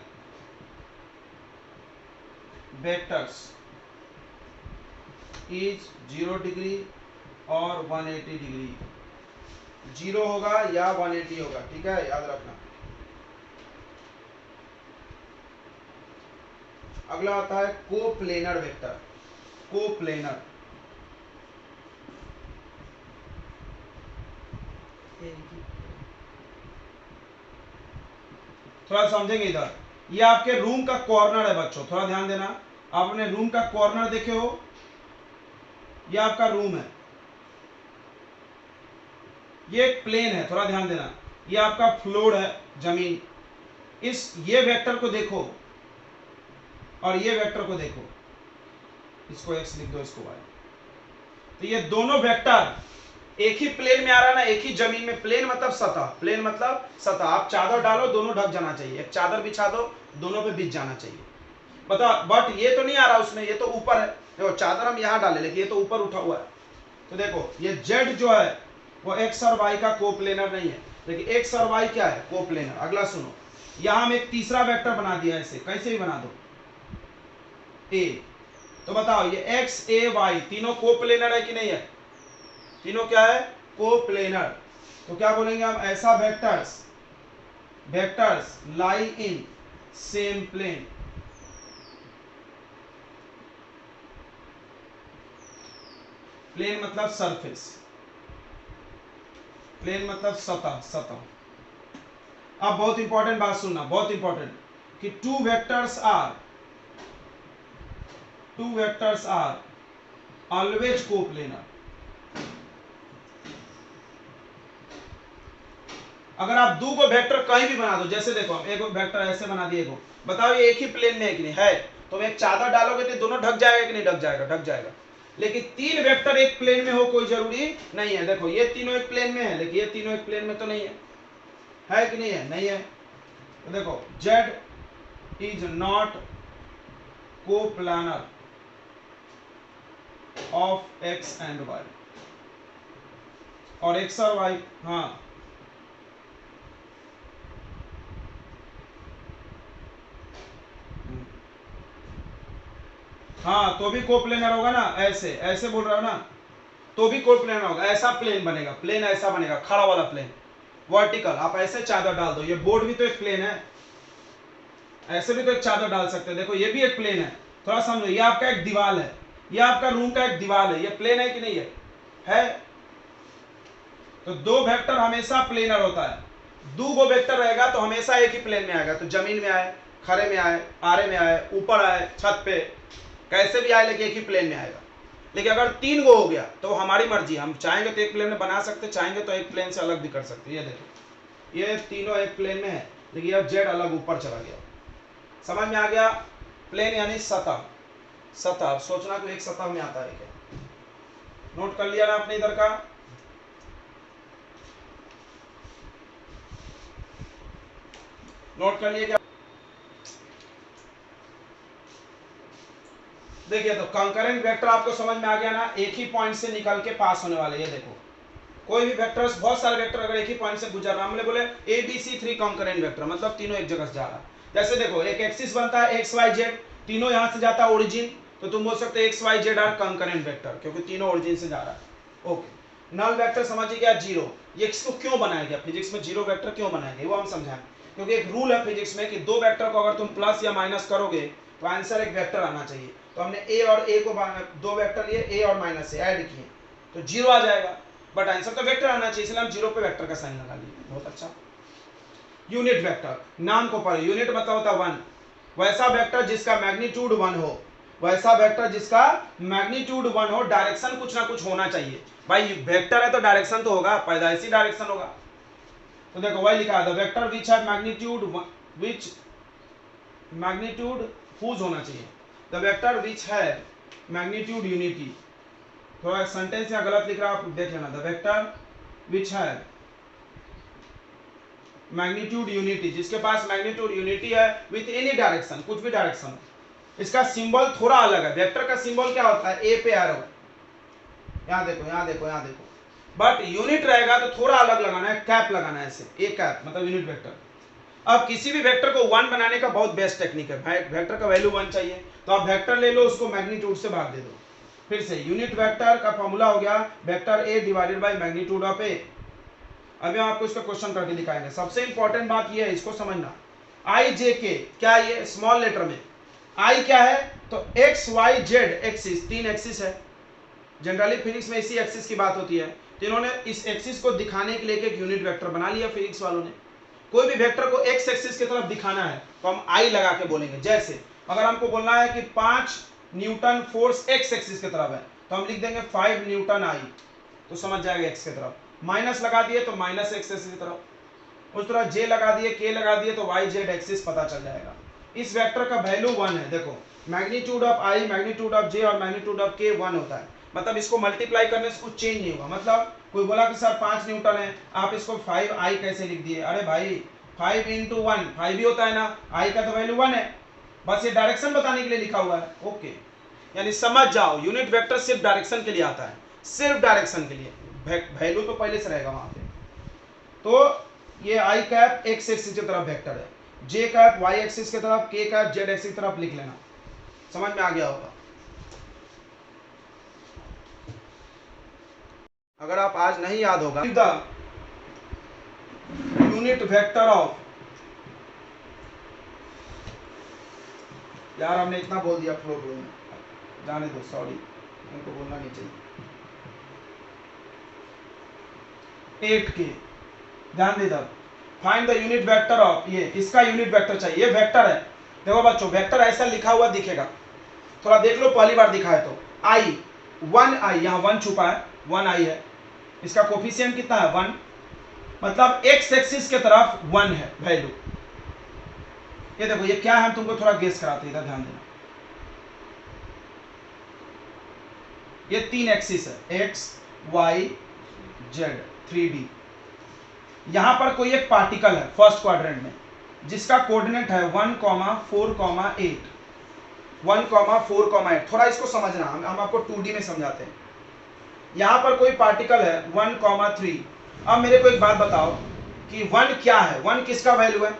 vectors is 0 degree और 180 डिग्री। 0 होगा या 180 होगा, ठीक है, याद रखना। अगला आता है कोप्लेनर वेक्टर। कोप्लेनर थोड़ा समझेंगे इधर। ये आपके रूम का कॉर्नर है बच्चों, थोड़ा ध्यान देना। आप अपने रूम का कॉर्नर देखे हो, ये आपका रूम है, ये एक प्लेन है, थोड़ा ध्यान देना। ये आपका फ्लोर है, जमीन। ये वेक्टर को देखो और ये वेक्टर को देखो, इसको x लिख दो, इसको y। तो ये दोनों वेक्टर एक ही प्लेन में आ रहा है ना, एक ही जमीन में। प्लेन मतलब सतह, प्लेन मतलब सतह। आप चादर डालो, दोनों ढक जाना चाहिए। एक चादर बिछा दो, दोनों पे बिछ जाना चाहिए। बता, बट ये तो नहीं आ रहा उसमें, ये तो ऊपर है। देखो चादर हम यहाँ डाले, लेकिन ये तो ऊपर उठा हुआ है। तो देखो ये z जो है वो x और y का कोप्लेनर नहीं है, लेकिन x और y क्या है, कोप्लेनर। अगला सुनो, यहां हम एक तीसरा वेक्टर बना दिया, ऐसे कैसे भी बना दो, a। तो बताओ ये x a y तीनों कोप्लेनर है कि नहीं है? तीनों क्या है, कोप्लेनर। तो क्या बोलेंगे हम, ऐसा vectors lie in same plane. Plane मतलब सरफेस, प्लेन मतलब सतह, सतह। अब बहुत इंपॉर्टेंट बात सुनना, बहुत इंपॉर्टेंट, कि two vectors are always coplanar. अगर आप दो को वेक्टर कहीं भी बना दो, जैसे देखो हम एक वेक्टर ऐसे बना दिए को, बताओ ये एक ही प्लेन में है कि नहीं है? तो एक चादर डालोगे तो दोनों ढक जाएगा कि नहीं ढक जाएगा? ढक जाएगा। लेकिन तीन वेक्टर एक प्लेन में हो कोई जरूरी नहीं है। देखो ये तीनों एक प्लेन में है, लेकिन ये तीनों एक प्लेन में तो नहीं है कि नहीं है? नहीं है। तो देखो z is not coplanar of x and y। और x और y, हाँ हाँ, तो भी कोप्लेनर होगा ना, ऐसे ऐसे बोल रहा हो ना, तो भी कोप्लेनर होगा। ऐसा प्लेन बनेगा, प्लेन ऐसा बनेगा, खड़ा वाला प्लेन, वर्टिकल। आप ऐसे चादर डाल दो, ये बोर्ड भी तो एक प्लेन है, ऐसे भी तो एक चादर डाल सकते हैं। देखो ये भी एक प्लेन है, थोड़ा समझो। ये आपका एक दीवार है, ये आपका रूम का एक दीवार है, ये प्लेन है कि नहीं है? तो दो वेक्टर हमेशा प्लेनर होता है। दो गो वेक्टर रहेगा तो हमेशा एक ही प्लेन में आएगा। तो जमीन में आए, खड़े में आए, आरे में आए, ऊपर आए, छत पे, कैसे भी आए, लेकिन एक ही प्लेन में आएगा। लेकिन अगर तीन गो हो गया तो हमारी मर्जी, हम चाहेंगे तो एक प्लेन में बना सकते, चाहेंगे तो एक प्लेन से अलग भी कर सकते। ये देखो ये तीनों एक प्लेन में है, लेकिन यह जेड अलग ऊपर चला गया। समझ में आ गया? प्लेन यानी सतह, सतह। सोचना तो एक सतह में आता है क्या? नोट कर लिया ना आपने इधर का? नोट कर लिए क्या? देखिए तो कंकरेंट वेक्टर आपको समझ में आ गया ना, एक ही पॉइंट से निकल के पास होने वाले। ये देखो कोई भी वेक्टर्स, बहुत सारे वेक्टर अगर एक ही पॉइंट से गुजर रहा, हमने बोले A B C 3 concurrent vector, मतलब तीनों एक जगह से जा रहा है। जैसे देखो एक एक्सिस बनता है एक्स वाई जेड, तीनों यहां से जाता है ओरिजिन, तो तुम बोल सकते हो X Y Z are concurrent vector, क्योंकि तीनों ओरिजिन से जा रहा है। ओके, नल वेक्टर समझिए क्या, जीरो। ये इसको क्यों बनाया गया फिजिक्स में, जीरो वेक्टर क्यों बनाया गया वो हम समझाएं। क्योंकि एक रूल है फिजिक्स में कि दो वेक्टर को अगर तुम प्लस या माइनस करोगे तो आंसर एक वेक्टर आना चाहिए। तो हमने ए और ए को दो वेक्टर लिए, ए और माइनस से ऐड किए तो जीरो आ जाएगा, बट आंसर तो वेक्टर आना चाहिए, इसलिए हम जीरो पे वेक्टर का साइन लगा लिए। बहुत अच्छा। यूनिट वेक्टर, नाम को पढ़ो, यूनिट मतलब होता है वन। वैसा वेक्टर जिसका मैग्नीट्यूड वन हो, वैसा वेक्टर जिसका मैग्नीट्यूड वन हो, डायरेक्शन कुछ ना कुछ होना चाहिए। भाई वेक्टर है तो डायरेक्शन तो होगा, पैदाइशी डायरेक्शन होगा। तो देखो वही लिखा है, the vector which have magnitude whose होना चाहिए, the vector which have magnitude unity. थोड़ा सेंटेंस यहाँ गलत लिख रहा है, आप देख लेना। The vector which have magnitude unity, जिसके पास मैग्नीट्यूड यूनिटी है विथ एनी डायरेक्शन, कुछ भी डायरेक्शन। इसका सिंबल थोड़ा अलग है। वेक्टर का सिंबल क्या होता है, ए पे एरो। यहाँ देखो, यहाँ देखो, यहाँ देखो, बट यूनिट रहेगा तो थोड़ा अलग लगाना है, कैप लगाना है ऐसे, एक कैप मतलब यूनिट वेक्टर। अब किसी भी वेक्टर को 1 बनाने का बहुत बेस्ट टेक्निक है, वेक्टर का वैल्यू 1 चाहिए तो आप वेक्टर ले लो, उसको मैग्नीट्यूड से भाग दे दो। फिर से यूनिट वेक्टर का फॉर्मूला हो गया vector A divided by magnitude of A. अभी हम आपको इसका क्वेश्चन करके दिखाएंगे। सबसे इंपॉर्टेंट बात ये है, इसको समझना, आई जे के, क्या ये स्मॉल लेटर में आई क्या है, तो X Y Z axis, 3 axis है। जनरली फिजिक्स में इसी एक्सिस की बात होती है, तो इन्होंने इस एक्सिस को दिखाने के लिए एक यूनिट वेक्टर बना लिया फिजिक्स वालों ने। कोई भी वेक्टर को एक्स एक्सिस की तरफ दिखाना है तो हम आई लगा के बोलेंगे। जैसे अगर हमको बोलना है कि 5 न्यूटन फोर्स एक्स एक्सिस की तरफ है तो हम लिख देंगे 5 न्यूटन आई, तो समझ जाएगा एक्स की तरफ। माइनस लगा दिए तो माइनस एक्स एक्सिस की तरफ, उस तरह जे लगा दिए, के लगा दिए तो वाई जेड एक्सिस पता चल जाएगा। इस वेक्टर का वैल्यू 1 है। देखो magnitude of I, magnitude of J और मैग्नीट्यूड ऑफ के 1 होता है, मतलब इसको मल्टीप्लाई करने से कुछ चेंज नहीं होगा। मतलब कोई बोला कि सर 5 न्यूटन है, आप इसको 5 आई कैसे लिख दिए? अरे भाई 5 इंटू 1 5 ही होता है ना, आई का तो वैल्यू 1 है, बस ये डायरेक्शन बताने के लिए लिखा हुआ है। ओके, यानी समझ जाओ यूनिट वेक्टर सिर्फ डायरेक्शन के लिए आता है, सिर्फ डायरेक्शन के लिए, वैल्यू तो पहले से रहेगा वहां पे। तो ये आई कैप एक्स एक्सिस की तरफ वेक्टर है, जे कैप वाई एक्सिस की तरफ, के कैप जेड एक्सिस की तरफ लिख लेना। समझ में आ गया होगा। अगर आप आज नहीं याद होगा, द यूनिट वेक्टर ऑफ, यार हमने इतना बोल दिया फ्लो में, जाने दो, सॉरी, उनको बोलना नहीं चाहिए। 8 के ध्यान दे, तब find the unit vector of, ये इसका यूनिट वेक्टर चाहिए, ये वेक्टर है। देखो बच्चों वेक्टर ऐसा लिखा हुआ दिखेगा, थोड़ा देख लो, पहली बार दिखा है तो आई 1 आई, यहाँ 1 छुपा है, 1 आई है, इसका कोफिशिएंट कितना है 1, मतलब एक्स एक्सिस के तरफ 1 है वैल्यू। ये देखो ये क्या है, हम तुमको थोड़ा गेस कराते हैं, इधर ध्यान देना। ये 3 एक्सिस है, एक्स वाई जेड 3D। यहां पर कोई एक पार्टिकल है फर्स्ट क्वाड्रेंट में जिसका कोऑर्डिनेट है 1, 4, 8, 1, 4, 8। थोड़ा इसको समझना, हम आपको 2D में समझाते हैं। यहां पर कोई पार्टिकल है 1, 3। अब मेरे को एक बात बताओ कि 1 क्या है, 1 किसका वैल्यू है,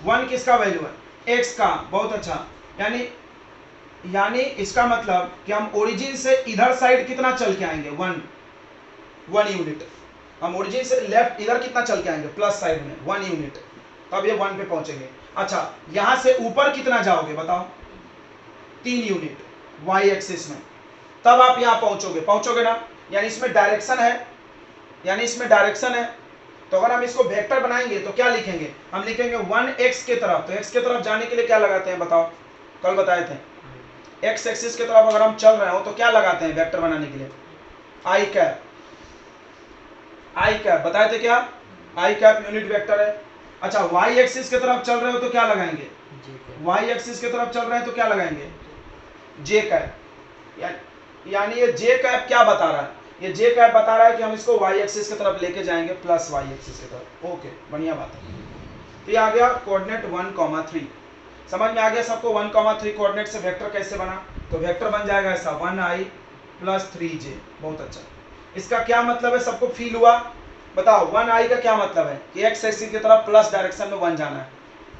1 किसका वैल्यू है, x का। बहुत अच्छा, यानी इसका मतलब कि हम ओरिजिन से इधर साइड कितना चल के आएंगे, 1 यूनिट। हम ओरिजिन से लेफ्ट इधर कितना चल के आएंगे, प्लस साइड में 1 यूनिट, तब ये 1 पे पहुंचेंगे। अच्छा यहां से ऊपर कितना जाओगे बताओ, 3 यूनिट y एक्सिस में, तब आप यहां पहुंचोगे ना, यानी इसमें डायरेक्शन है, तो अगर हम इसको वेक्टर बनाएंगे तो क्या लिखेंगे, हम लिखेंगे 1x के तरफ। तो x के तरफ जाने के लिए क्या लगाते हैं बताओ, कल बताए थे, x एक्सिस के तरफ अगर हम चल रहे हो तो क्या लगाते हैं वेक्टर बनाने के लिए, आई कैप। बताए थे क्या, आई कैप यूनिट वेक्टर है। अच्छा y एक्सिस की तरफ चल रहे हो तो क्या लगाएंगे, y एक्सिस की तरफ चल रहे हैं तो क्या लगाएंगे, j कैप। यानी ये j कैप क्या बता रहा है, ये j कैप बता रहा है कि हम इसको y एक्सिस की तरफ लेके जाएंगे, प्लस y एक्सिस की तरफ। ओके बढ़िया बात है। तो ये आ गया कोऑर्डिनेट 1, 3। समझ में आ गया सबको 1, 3 कोऑर्डिनेट से वेक्टर कैसे बना। तो वेक्टर बन जाएगा ऐसा 1i प्लस 3j। बहुत अच्छा, इसका क्या मतलब है, सबको फील हुआ, बताओ। 1i का क्या मतलब है कि x एक्सिस की तरफ प्लस डायरेक्शन में 1 जाना है,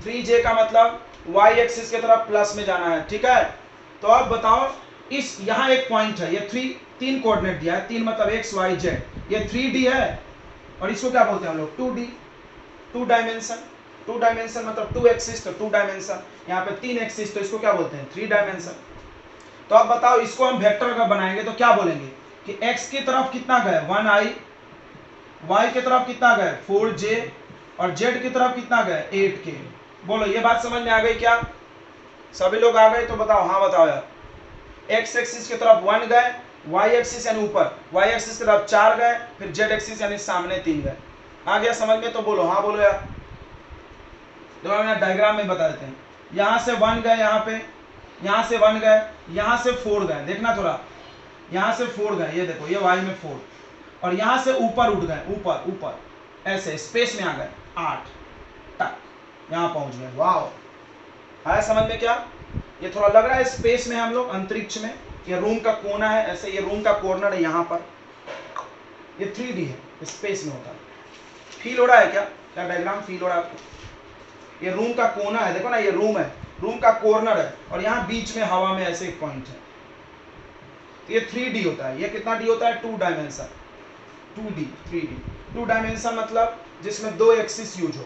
3j का मतलब y एक्सिस की तरफ प्लस में जाना है, ठीक है। तो अब बताओ, इस यहाँ एक पॉइंट है, ये 3 कोऑर्डिनेट दिया है, 3 मतलब x y z, ये 3D है, और इसको क्या बोलते हैं हम लोग, 2D, 2 डायमेंशन मतलब 2 एक्सिस तो 2 डायमेंशन, यहाँ पे 3 एक्सिस तो इसको क्या बोलते हैं, 3 डायमेंशन। तो अब बताओ इसको हम वेक्टर अगर बनाएंगे तो क्या बोलेंगे कि x की तरफ कितना गए 1i, y की तरफ कितना गए 4j, और z की तरफ कितना गए 8k। बोलो ये बात समझ में आ गई क्या, सभी लोग आ गए तो बताओ हाँ बताओ यार। x एक्सिस की तरफ 1 गए, y एक्सिस यानी ऊपर, y एक्सिस की तरफ 4 गए, फिर z एक्सिस यानी सामने 3 गए। आ गया समझ में, तो बोलो हाँ बोलो यार। देखो हम डायग्राम में बता देते हैं, यहाँ से 1 गए, यहाँ से 1 गए, यहाँ से 4 गए, देखना थोड़ा, यहाँ से 4 गए, ये देखो ये y में 4, और यहाँ से ऊपर उठ गए, ऊपर ऐसे स्पेस में आ गए 8 तक, यहाँ पहुँच गए। वाह है समझ में क्या, ये थोड़ा लग रहा है स्पेस में हम लोग, अंतरिक्ष में, ये रूम का कोना है ऐसे, ये रूम का कॉर्नर है यहाँ पर, ये 3D है, स्पेस में होता है। फील हो रहा है क्या? क्या डायग्राम फील हो रहा है आपको? ये रूम का कोना है, देखो ना, ये रूम है, रूम का कॉर्नर है, और यहाँ बीच में हवा में ऐसे एक पॉइंट है, तो ये 3D होता है। ये कितना डी होता है? 2 डायमेंशन, 2D, 3D। 2 डायमेंशन मतलब जिसमें 2 एक्सिस यूज हो,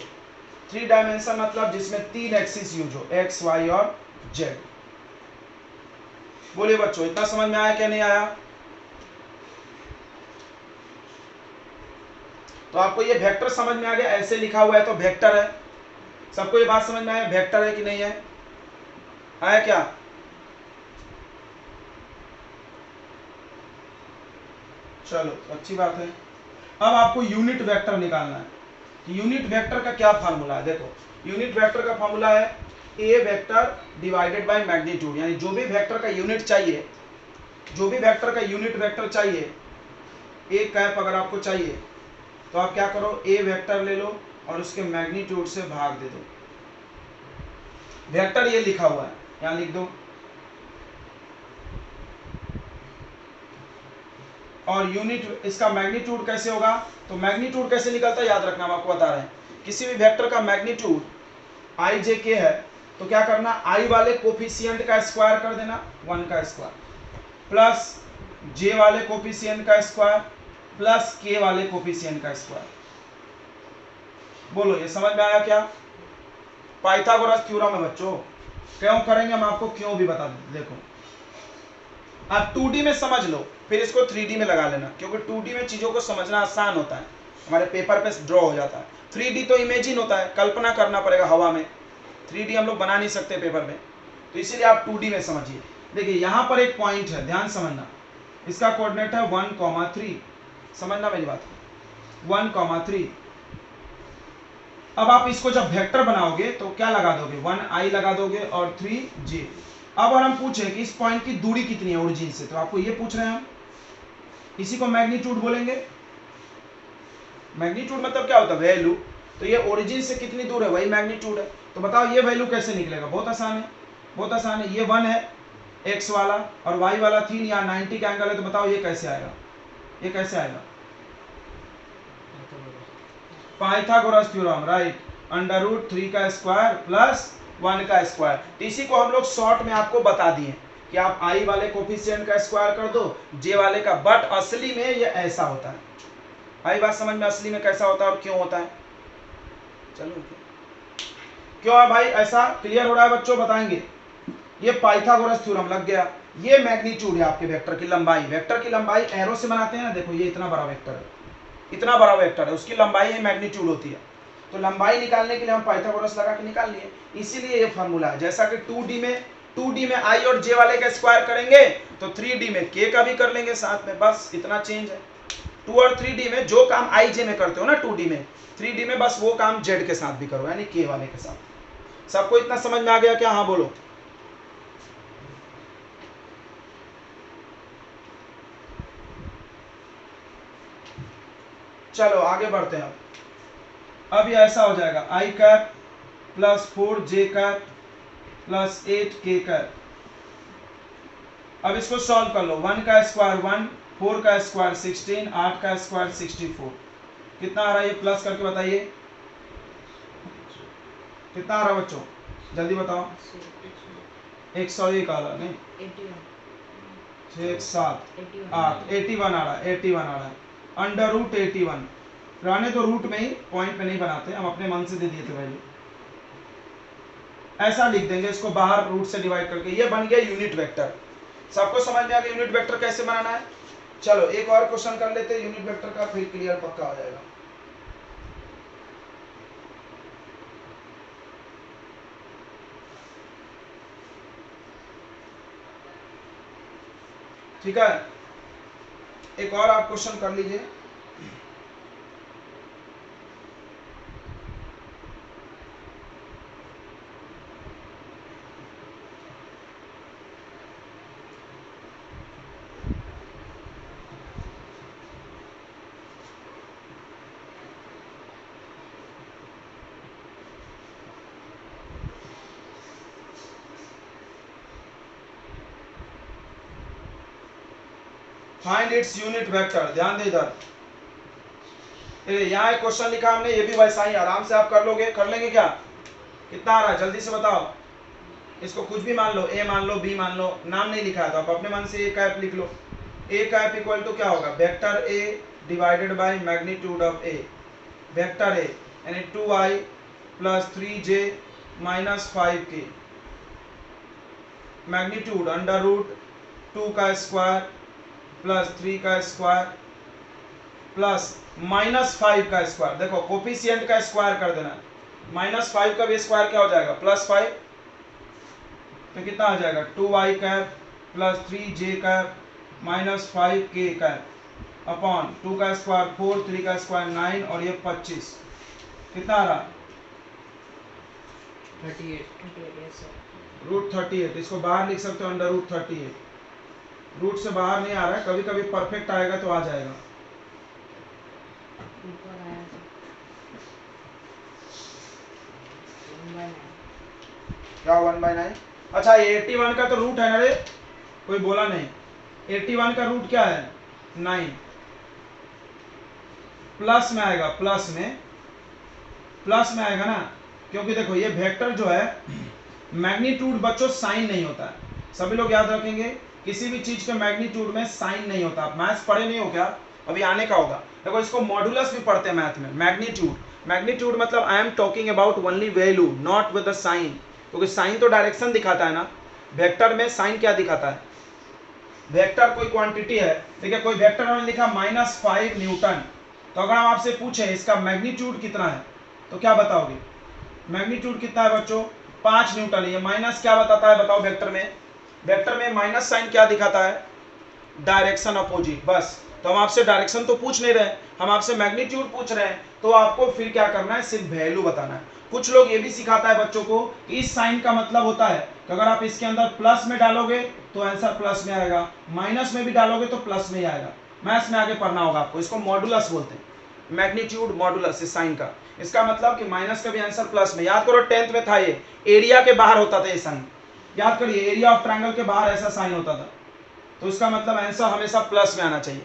3 डायमेंशन मतलब जिसमें 3 एक्सिस यूज हो, एक्स, वाई और जेड। बोलिए बच्चों, इतना समझ में आया क्या नहीं आया? तो आपको ये वेक्टर समझ में आ गया, ऐसे लिखा हुआ है तो वेक्टर है। सबको ये बात समझ में आया वेक्टर है कि नहीं है? आया क्या? चलो अच्छी बात है। अब आपको यूनिट वेक्टर निकालना है। यूनिट वेक्टर का क्या फार्मूला है? देखो, यूनिट वेक्टर का फार्मूला है ए वेक्टर डिवाइडेड बाय मैग्नीट्यूड, यानी जो भी वेक्टर का यूनिट चाहिए, जो भी वेक्टर का यूनिट वेक्टर चाहिए, ए कैप अगर आपको चाहिए तो आप क्या करो, ए वेक्टर ले लो और उसके मैग्नीट्यूड से भाग दे दो। वेक्टर ये लिखा हुआ है, यहां लिख दो। और यूनिट, इसका मैग्नीट्यूड कैसे होगा? तो मैग्नीट्यूड कैसे निकलता है याद रखना, हम आपको बता रहे हैं। किसी भी वेक्टर का मैग्नीट्यूड आई जे के है तो क्या करना, आई वाले कोफिशिएंट का स्क्वायर कर देना, 1 का स्क्वायर, प्लस जे वाले कोफिशिएंट का स्क्वायर, प्लस के वाले कोफिशिएंट का स्क्वायर। बोलो ये समझ में आया क्या? पाइथागोरस थ्योरम है बच्चों। क्यों करेंगे हम आपको क्यों भी बता दें। देखो आप 2D में समझ लो, फिर इसको 3D में लगा लेना, क्योंकि 2D में चीजों को समझना आसान होता है, हमारे पेपर पे ड्रॉ हो जाता है। 3D तो इमेजिन होता है, कल्पना करना पड़ेगा हवा में। 3D हम लोग बना नहीं सकते पेपर में, तो इसीलिए आप 2D में समझिए। देखिए यहाँ पर एक पॉइंट है, ध्यान समझना, इसका कोऑर्डिनेट है 1,3। समझना मेरी बात, 1,3। अब आप इसको जब वेक्टर बनाओगे तो क्या लगा दोगे, 1i लगा दोगे और 3j। अब अगर हम पूछें कि इस पॉइंट की दूरी कितनी है ओरिजिन से, तो आपको ये पूछ रहे हैं हम, इसी को मैग्नीट्यूड बोलेंगे। मैग्नीट्यूड मतलब क्या होता है, वैल्यू। तो ये ओरिजिन से कितनी दूर है वही मैग्नीट्यूड है। तो बताओ ये वैल्यू कैसे निकलेगा? बहुत आसान है, बहुत आसान है। ये 1 है x वाला और y वाला 3, या 90 का एंगल है, तो बताओ ये कैसे आएगा, ये कैसे आएगा? Pythagoras theorem, right. √3 का स्क्वायर प्लस 1 का स्क्वायर। इसी को हम लोग शॉर्ट में आपको बता दिए कि आप i वाले कोफिशिएंट का स्क्वायर कर दो, j वाले का, बट असली में ये ऐसा होता है। आई बात समझ में, असली में कैसा होता है और क्यों होता है? चलो क्यों है भाई ऐसा, क्लियर हो रहा है बच्चों? बताएंगे। ये पाइथागोरस थ्योरम लग गया। ये मैग्नीट्यूड है आपके वेक्टर की लंबाई। वेक्टर की लंबाई एरो से बनाते हैं ना, देखो ये इतना बड़ा वेक्टर है, इतना बड़ा वेक्टर है, उसकी लंबाई है मैग्नीट्यूड होती है। तो लंबाई निकालने के लिए हम पाइथागोरस लगा के निकाल लिए, इसीलिए ये फार्मूला है। जैसा कि 2D में आई और जे वाले का स्क्वायर करेंगे तो 3D में के का भी कर लेंगे साथ में, बस इतना चेंज है। 2 और 3D में जो काम आई जे में करते हो ना 2D में, 3D में बस वो काम जेड के साथ भी करो, यानी के वाले के साथ। सबको इतना समझ में आ गया क्या? हाँ बोलो। चलो आगे बढ़ते हैं। अब ये ऐसा हो जाएगा, I cap plus 4j cap plus 8k cap. अब इसको सॉल्व कर लो, 1 का स्क्वायर 1, 4 का स्क्वायर 16, 8 का स्क्वायर 64। कितना आ रहा है ये? प्लस करके बताइए कितना आ रहा है बच्चों, जल्दी बताओ। 101 आ रहा, नहीं 6 7 8, 81 आ रहा है, 81 आ रहा है। √81 रहने तो रूट में ही, पॉइंट पे नहीं बनाते, हम अपने मन से दे दिए थे वैल्यू। ऐसा लिख देंगे इसको बाहर रूट से डिवाइड करके, ये बन गया यूनिट वेक्टर। सबको समझ में आ गया यूनिट वेक्टर कैसे बनाना है? चलो एक और क्वेश्चन कर लेते हैं यूनिट वेक्टर का, फिर क्लियर पक्का हो जाएगा। ठीक है, एक और आप क्वेश्चन कर लीजिए। फाइंड इट्स यूनिट वेक्टर, ध्यान दे इधर। यहाँ एक क्वेश्चन लिखा हमने, ये भी वैसा ही आराम से आप कर लोगे, कर लेंगे क्या? कितना आ रहा है जल्दी से बताओ। इसको कुछ भी मान लो, ए मान लो, बी मान लो, नाम नहीं लिखा है तो आप अपने मन से ए कैप लिख लो। ए कैप इक्वल टू क्या होगा? Vector A divided by magnitude of A. Vector A यानी 2i plus 3j minus 5k, magnitude under root 2 का स्क्वायर प्लस 3 का स्क्वायर प्लस माइनस 5 का स्क्वायर। देखो कोफिशिएंट का स्क्वायर कर देना, माइनस 5 का भी स्क्वायर क्या हो जाएगा? प्लस 5, तो कितना आ जाएगा? 2i cap plus 3j cap minus 5k cap upon 2 का स्क्वायर 4, 3 का स्क्वायर 9 और ये 25। कितना आ रहा? 38 रूट 38। इसको बाहर लिख सकते हो अंडर रूट 38। रूट से बाहर नहीं आ रहा है, कभी कभी परफेक्ट आएगा तो आ जाएगा। क्या 1/9? अच्छा 81 का तो रूट है ना रे, कोई बोला नहीं। 81 का रूट क्या है? 9। प्लस में आएगा, प्लस में आएगा ना, क्योंकि देखो ये वेक्टर जो है मैग्नीट्यूड बच्चों साइन नहीं होता है। सभी लोग याद रखेंगे, किसी भी चीज के मैग्नीट्यूड में साइन नहीं होता। आप मैथ्स पढ़े नहीं हो क्या? अभी आने का होगा। देखो इसको मॉडुलस भी पढ़ते हैं मैथ में। मैग्नीट्यूड मतलब I am talking about only value, not with the sign, क्योंकि साइन तो डायरेक्शन दिखाता है ना। वेक्टर में साइन क्या दिखाता है? वेक्टर कोई क्वांटिटी है, देखिए कोई वेक्टर हमने लिखा -5 न्यूटन, तो अगर हम आपसे पूछे इसका मैग्नीट्यूड कितना है तो क्या बताओगे? मैग्नीट्यूड कितना है बच्चों? 5 न्यूटन। ये माइनस क्या बताता है बताओ? वेक्टर में माइनस साइन क्या दिखाता है? Direction opposite. बस, तो हम आपसे डायरेक्शन तो पूछ नहीं रहे, हम आपसे मैग्नीट्यूड पूछ रहे हैं, तो आपको फिर क्या करना है? सिर्फ वैल्यू बताना है। कुछ लोग ये भी सिखाता है बच्चों को कि इस साइन का मतलब होता है कि अगर आप इसके अंदर प्लस में डालोगे तो आंसर प्लस में आएगा, माइनस में भी डालोगे तो प्लस में ही आएगा। मैथ्स में आगे पढ़ना होगा आपको, इसको मॉडुलस बोलते हैं। मैग्नीट्यूड मॉडुलस इस साइन का, इसका मतलब कि माइनस का भी आंसर प्लस में। याद करो 10th में था ये, एरिया के बाहर होता था ये साइन। याद करिए, एरिया ऑफ ट्रायंगल के बाहर ऐसा साइन होता था, तो इसका मतलब आंसर हमेशा प्लस में आना चाहिए।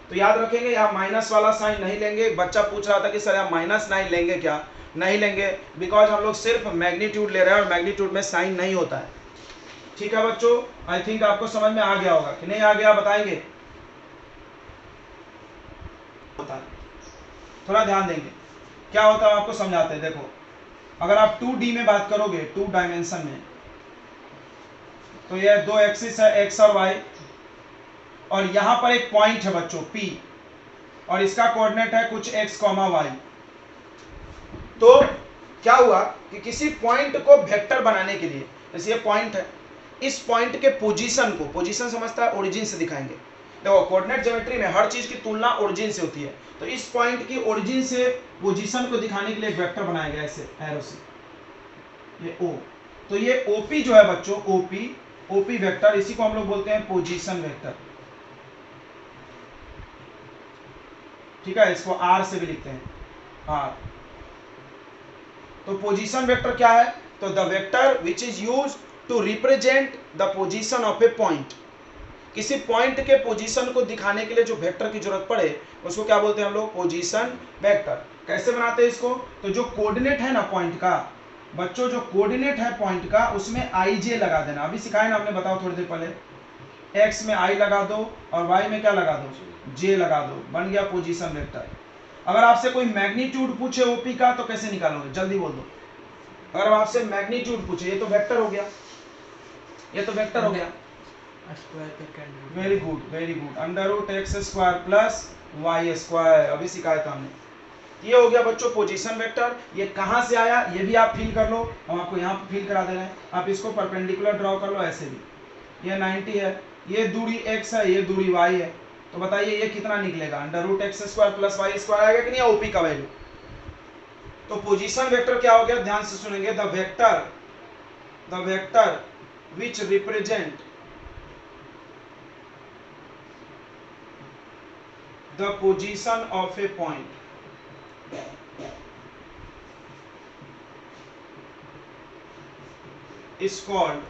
तो याद रखेंगे, यहाँ माइनस वाला साइन नहीं लेंगे। बच्चा पूछ रहा था कि सर यहाँ -9 लेंगे क्या? नहीं लेंगे, बिकॉज हम लोग सिर्फ मैग्नीट्यूड ले रहे हैं और मैग्नीट्यूड में साइन नहीं होता है। ठीक है बच्चों, आई थिंक आपको समझ में आ गया होगा कि नहीं आ गया? बताएंगे, थोड़ा ध्यान देंगे क्या होता है, आपको समझाते हैं। देखो अगर आप 2D में बात करोगे, 2 डायमेंशन में, तो ये 2 एक्सिस है, एक्स और वाई, और यहां पर एक पॉइंट है बच्चों P, और इसका कोऑर्डिनेट है कुछ x, y। तो क्या हुआ कि किसी पॉइंट को वेक्टर बनाने के लिए, जैसे ये पॉइंट है, इस पॉइंट के पोजीशन को, पोजीशन समझता है, ओरिजिन से दिखाएंगे। देखो कोऑर्डिनेट ज्योमेट्री में हर चीज की तुलना ओरिजिन से होती है, तो इस पॉइंट की ओरिजिन से पोजीशन को दिखाने के लिए एक वेक्टर बनाया गया ऐसे एरो से, ये O। तो ये OP जो है बच्चों, OP वेक्टर, इसी को हम लोग बोलते हैं पोजीशन वेक्टर। ठीक है, इसको R से भी लिखते हैं, R। तो पोजीशन वेक्टर क्या है? तो the vector which is used to represent the position of a point. किसी पॉइंट के पोजीशन को दिखाने के लिए जो वेक्टर की जरूरत पड़े उसको क्या बोलते हैं हम लोग? Position vector. कैसे बनाते हैं इसको? तो जो कोऑर्डिनेट है ना पॉइंट का, बच्चों जो कोऑर्डिनेट है पॉइंट का, उसमें IJ लगा देना। अभी सिखाया ना हमने, बताओ थोड़ी देर पहले। X में I लगा दो और Y में क्या लगा दो? J लगा दो, बन गया पोजीशन वेक्टर। अगर आपसे कोई मैग्नीट्यूड पूछे OP का तो कैसे निकालोगे? जल्दी बोल दो। अगर आपसे मैग्नीट्यूड पूछे, ये तो वेक्टर हो गया, ये तो वेक्टर हो गया। Very good, very good. Under root x² plus y², अभी सिखाया था हमने। ये हो गया बच्चों पोजीशन वेक्टर। ये कहाँ से आया ये भी आप फील कर लो, हम आपको यहाँ पे फील करा दे रहे हैं। आप इसको परपेंडिकुलर ड्रॉ कर लो ऐसे भी। ये 90 है, ये दूरी x है, ये दूरी y है, तो बताइए ये कितना निकलेगा? Under root x² plus y² आएगा कि नहीं? OP का वैल्यू। तो पोजीशन वेक्टर क्या हो गया? ध्यान से सुनेंगे। The vector which represent the position of a point is called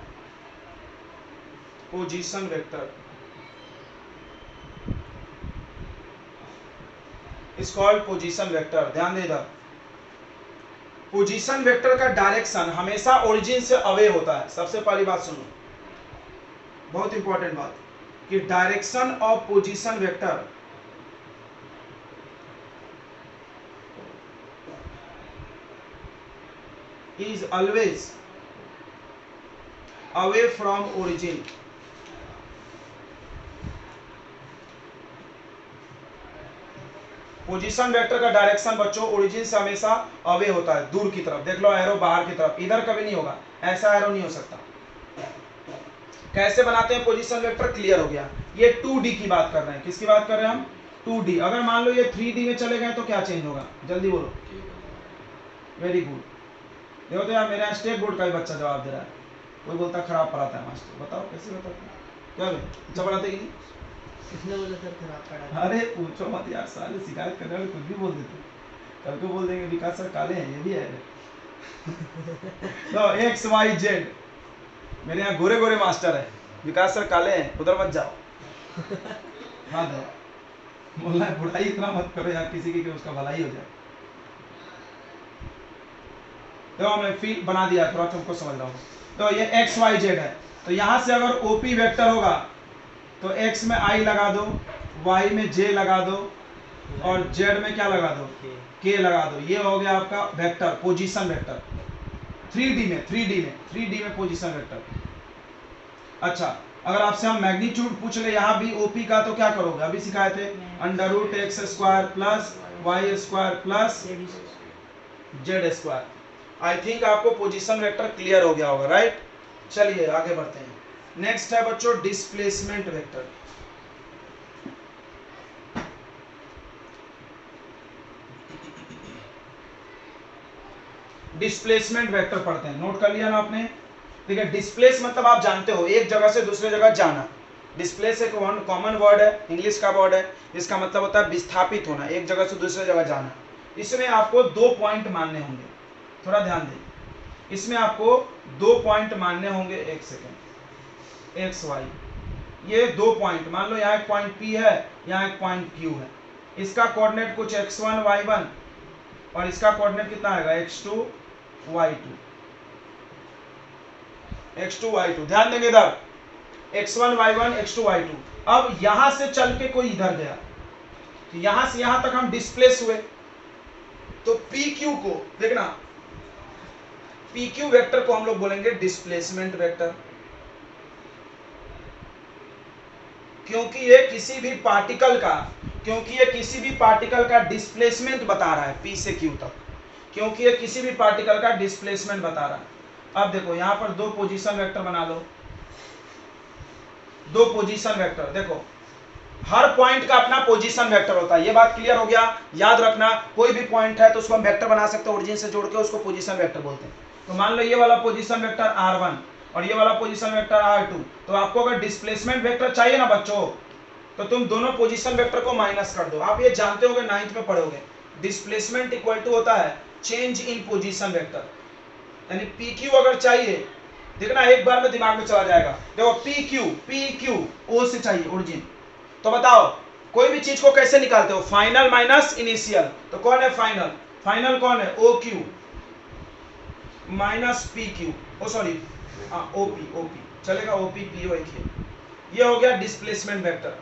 position vector, is called position vector. ध्यान दे इधर, पोजीशन वेक्टर का डायरेक्शन हमेशा ओरिजिन से अवे होता है। सबसे पहली बात सुनो, बहुत इंपॉर्टेंट बात, कि direction of position vector is always away from origin। Position vector का डायरेक्शन बच्चों ओरिजिन से हमेशा अवे होता है, दूर की तरफ। देख लो एरो बाहर की तरफ, इधर कभी नहीं होगा, ऐसा एरो नहीं हो सकता। कैसे बनाते हैं पोजीशन वेक्टर, क्लियर हो गया। ये 2D की बात कर रहे हैं। किसकी बात कर रहे हैं हम, 2D। अगर मान लो ये 3D में चले गए तो क्या चेंज होगा, जल्दी बोलो। Very good. देखो तो यार मेरे यहाँ स्टेट बोर्ड का भी बच्चा जवाब दे रहा है, कोई बोलता खराब पढ़ाता है मास्टर। बताओ कैसे बताते हैं, क्या अच्छा पढ़ाते कि नहीं? किसने बोला सर खराब पढ़ाते? अरे पूछो मत यार, साले शिकायत करने वाले कुछ भी बोल देते। कल को बोल देंगे विकास सर काले हैं, ये भी है। तो एक्स वाई जेड, मेरे यहाँ गोरे गोरे मास्टर है, विकास सर काले हैं, उधर मत जाओ। हाँ तो बोलना है बुराई इतना मत करो यार किसी की कि उसका भलाई हो जाए। तो हमने फील बना दिया, थोड़ा तुमको समझ रहा हूँ। तो ये एक्स वाई जेड है, तो यहाँ से अगर ओपी वेक्टर होगा तो एक्स में आई लगा दो, वाई में जे लगा दो, और जेड में क्या लगा दो, के लगा दो। ये हो गया आपका वेक्टर, पोजीशन वेक्टर। 3D में पोजीशन वेक्टर। अच्छा, अगर आपसे हम मैग्नीट्यूड पूछ ले यहाँ भी ओपी का, तो क्या करोगे, अभी सिखाए थे, √x² plus y² plus z²। I think आपको पोजीशन वेक्टर क्लियर हो गया होगा, राइट। चलिए आगे बढ़ते हैं। नेक्स्ट है बच्चों डिस्प्लेसमेंट वेक्टर। डिस्प्लेसमेंट वेक्टर पढ़ते हैं, नोट कर लिया ना आपने। ठीक है, डिस्प्लेस मतलब आप जानते हो एक जगह से दूसरे जगह जाना। डिस्प्लेस एक कॉमन वर्ड है, इंग्लिश का वर्ड है, जिसका मतलब होता है विस्थापित होना, एक जगह से दूसरे जगह जाना। इसमें आपको 2 पॉइंट मानने होंगे, थोड़ा ध्यान दें। इसमें आपको 2 पॉइंट मानने होंगे, एक सेकेंड, एक्स वाई, ये 2 पॉइंट मान लो। यहाँ एक पॉइंट P है, यहाँ एक पॉइंट Q है। इसका कोऑर्डिनेट कुछ x1 y1 और इसका कोऑर्डिनेट कितना आएगा, x2 y2, x2 y2। ध्यान देंगे इधर, x1 y1 x2 y2। अब यहां से चल के कोई इधर गया, तो यहां से यहां तक हम डिस्प्लेस हुए, तो PQ को देखना, PQ वेक्टर को हम लोग बोलेंगे डिस्प्लेसमेंट वेक्टर, क्योंकि ये किसी भी पार्टिकल का डिस्प्लेसमेंट बता रहा है P से Q तक, क्योंकि ये किसी भी पार्टिकल का डिस्प्लेसमेंट बता रहा है। अब देखो यहां पर 2 पोजीशन वेक्टर बना लो, 2 पोजीशन वेक्टर। देखो हर पॉइंट का अपना पोजीशन वेक्टर होता है, ये बात क्लियर हो गया। याद रखना, कोई भी पॉइंट है तो उसको हम वेक्टर बना सकते हैं, ओरिजिन से जोड़ के उसको पोजीशन वेक्टर बोलते हैं। तो मान लो ये वाला पोजीशन वेक्टर r1 और ये वाला पोजीशन वेक्टर r2, तो आपको अगर डिस्प्लेसमेंट वेक्टर चाहिए ना बच्चों, तो तुम दोनों पोजीशन वेक्टर को माइनस कर दो। आप ये जानते होगे, 9th में पढ़ोगे, डिस्प्लेसमेंट इक्वल टू होता है चेंज इन पोजीशन वेक्टर। यानी PQ अगर चाहिए, देखना एक बार में दिमाग में चला जाएगा। देखो PQ O से चाहिए ओरिजिन, तो बताओ कोई भी चीज को कैसे निकालते हो, फाइनल माइनस इनिशियल। तो कौन है फाइनल, फाइनल कौन है, OQ माइनस PQ, ओ सॉरी OP चलेगा, OP PO एक ही। ये हो गया डिस्प्लेसमेंट वेक्टर।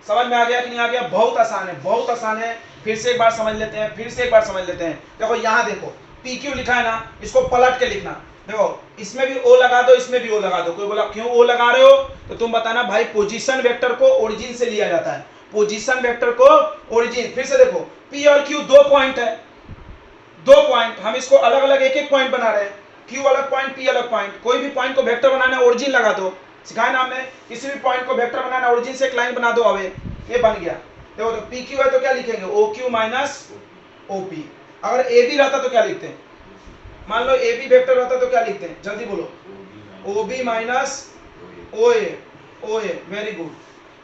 समझ में आ गया कि नहीं आ गया, बहुत आसान है, बहुत आसान है। फिर से एक बार समझ लेते हैं, देखो यहाँ देखो PQ लिखा है ना, इसको पलट के लिखना। देखो इसमें भी O लगा दो, इसमें भी O लगा दो। कोई बोला क्यों O लगा रहे हो, तो तुम बताना भाई पोजीशन वेक्टर को ओरिजिन से लिया जाता है, पोजीशन वेक्टर को ओरिजिन। फिर से देखो P और Q 2 पॉइंट है, 2 पॉइंट, हम इसको अलग अलग एक पॉइंट बना रहे हैं, Q अलग पॉइंट, P अलग पॉइंट। कोई भी पॉइंट को वेक्टर बनाना है ओरिजिन लगा दो, सिखाया ना हमने। किसी भी पॉइंट को वेक्टर बनाना ओरिजिन से एक लाइन बना दो, अवे ये बन गया। देखो तो PQ है तो क्या लिखेंगे, OQ माइनस OP। अगर AB रहता तो क्या लिखते हैं, मान लो AB वेक्टर रहता तो क्या लिखते हैं, जल्दी बोलो, OB minus OA।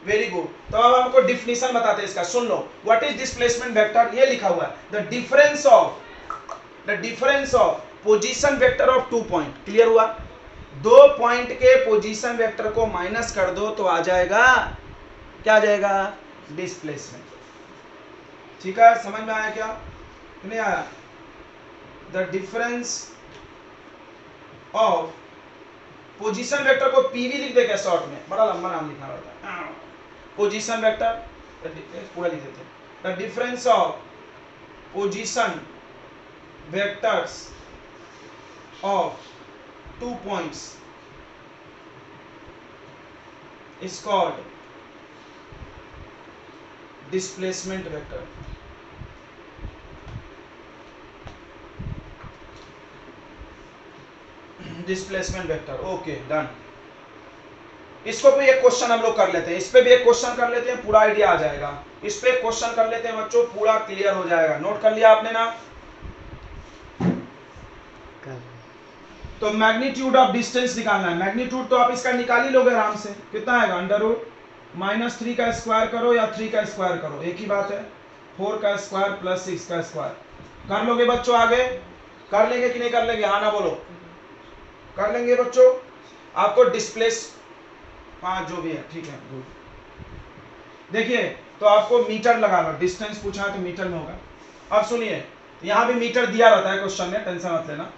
Very good. तो अब हमको डिफिनीशन बताते हैं इसका, सुन लो। व्हाट इज डिस्प्लेसमेंट वेक्टर, ये लिखा हुआ है, the difference of position vector of 2 point. Clear हुआ, 2 पॉइंट के पोजीशन वेक्टर को माइनस कर दो तो आ जाएगा, क्या आ जाएगा, डिस्प्लेसमेंट। ठीक है, समझ में आया क्या नहीं आया? The difference of position vector को पीवी लिख दे क्या शॉर्ट में, बड़ा लंबा नाम लिखना पड़ता है, पोजीशन वेक्टर पूरा लिख देते हैं। The difference of position vectors of 2 points is called displacement vector। Displacement vector, okay done. इसको भी एक क्वेश्चन हम लोग कर लेते हैं, इस पे भी एक क्वेश्चन कर लेते हैं, पूरा आइडिया आ जाएगा। इस पे क्वेश्चन कर लेते हैं बच्चों, पूरा क्लियर हो जाएगा। नोट कर लिया आपने ना? तो मैग्नीट्यूड ऑफ डिस्टेंस निकालना है। मैग्नीट्यूड तो आप इसका निकाल ही लोगे आराम से, कितना आएगा? अंडर रूट -3 का स्क्वायर करो या 3 का स्क्वायर करो, एक ही बात है। 4 का स्क्वायर प्लस 6 का स्क्वायर कर लोगे बच्चों? आगे कर लेंगे कि नहीं कर लेंगे? हाँ ना बोलो, कर लेंगे बच्चों। आपको डिस्प्लेस, हाँ जो भी है ठीक है, गुड। देखिए तो आपको मीटर लगा लो, डिस्टेंस पूछा है तो मीटर में होगा। अब सुनिए, यहाँ भी मीटर दिया रहता है क्वेश्चन में, टेंशन मत लेना।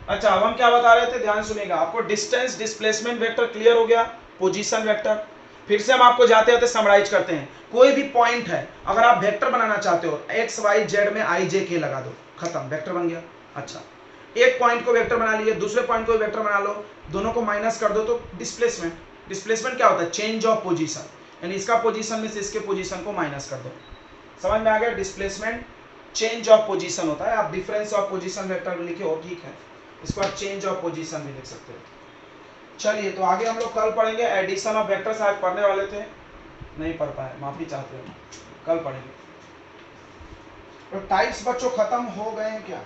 अच्छा अब हम क्या बता रहे थे, ध्यान सुनिएगा। आपको डिस्टेंस, डिस्प्लेसमेंट वेक्टर क्लियर हो गया, पोजीशन वेक्टर। फिर से हम आपको जाते जाते समराइज करते हैं। कोई भी पॉइंट है, अगर आप वेक्टर बनाना चाहते हो, एक्स वाई जेड में आई जे के लगा दो, खत्म, वेक्टर बन गया। अच्छा एक पॉइंट को वेक्टर बना लिए, दूसरे पॉइंट को वेक्टर बना लो, दोनों को माइनस कर दो तो डिस्प्लेसमेंट। डिस्प्लेसमेंट क्या होता है? चेंज ऑफ पोजीशन, यानी इसका पोजीशन में से इसके पोजीशन को माइनस कर दो। समझ में आ गया? डिस्प्लेसमेंट चेंज ऑफ पोजीशन होता है। आप डिफरेंस ऑफ पोजीशन वेक्टर लिखे हो, ठीक है, इसको आप चेंज ऑफ पोजीशन भी लिख सकते हो। चलिए तो आगे हम लोग कल पढ़ेंगे एडिशन ऑफ वेक्टर्स। आज पढ़ने वाले थे, नहीं पढ़ पाए, माफी चाहते हो, कल पढ़ेंगे। तो टाइप्स बच्चों खत्म हो गए हैं क्या?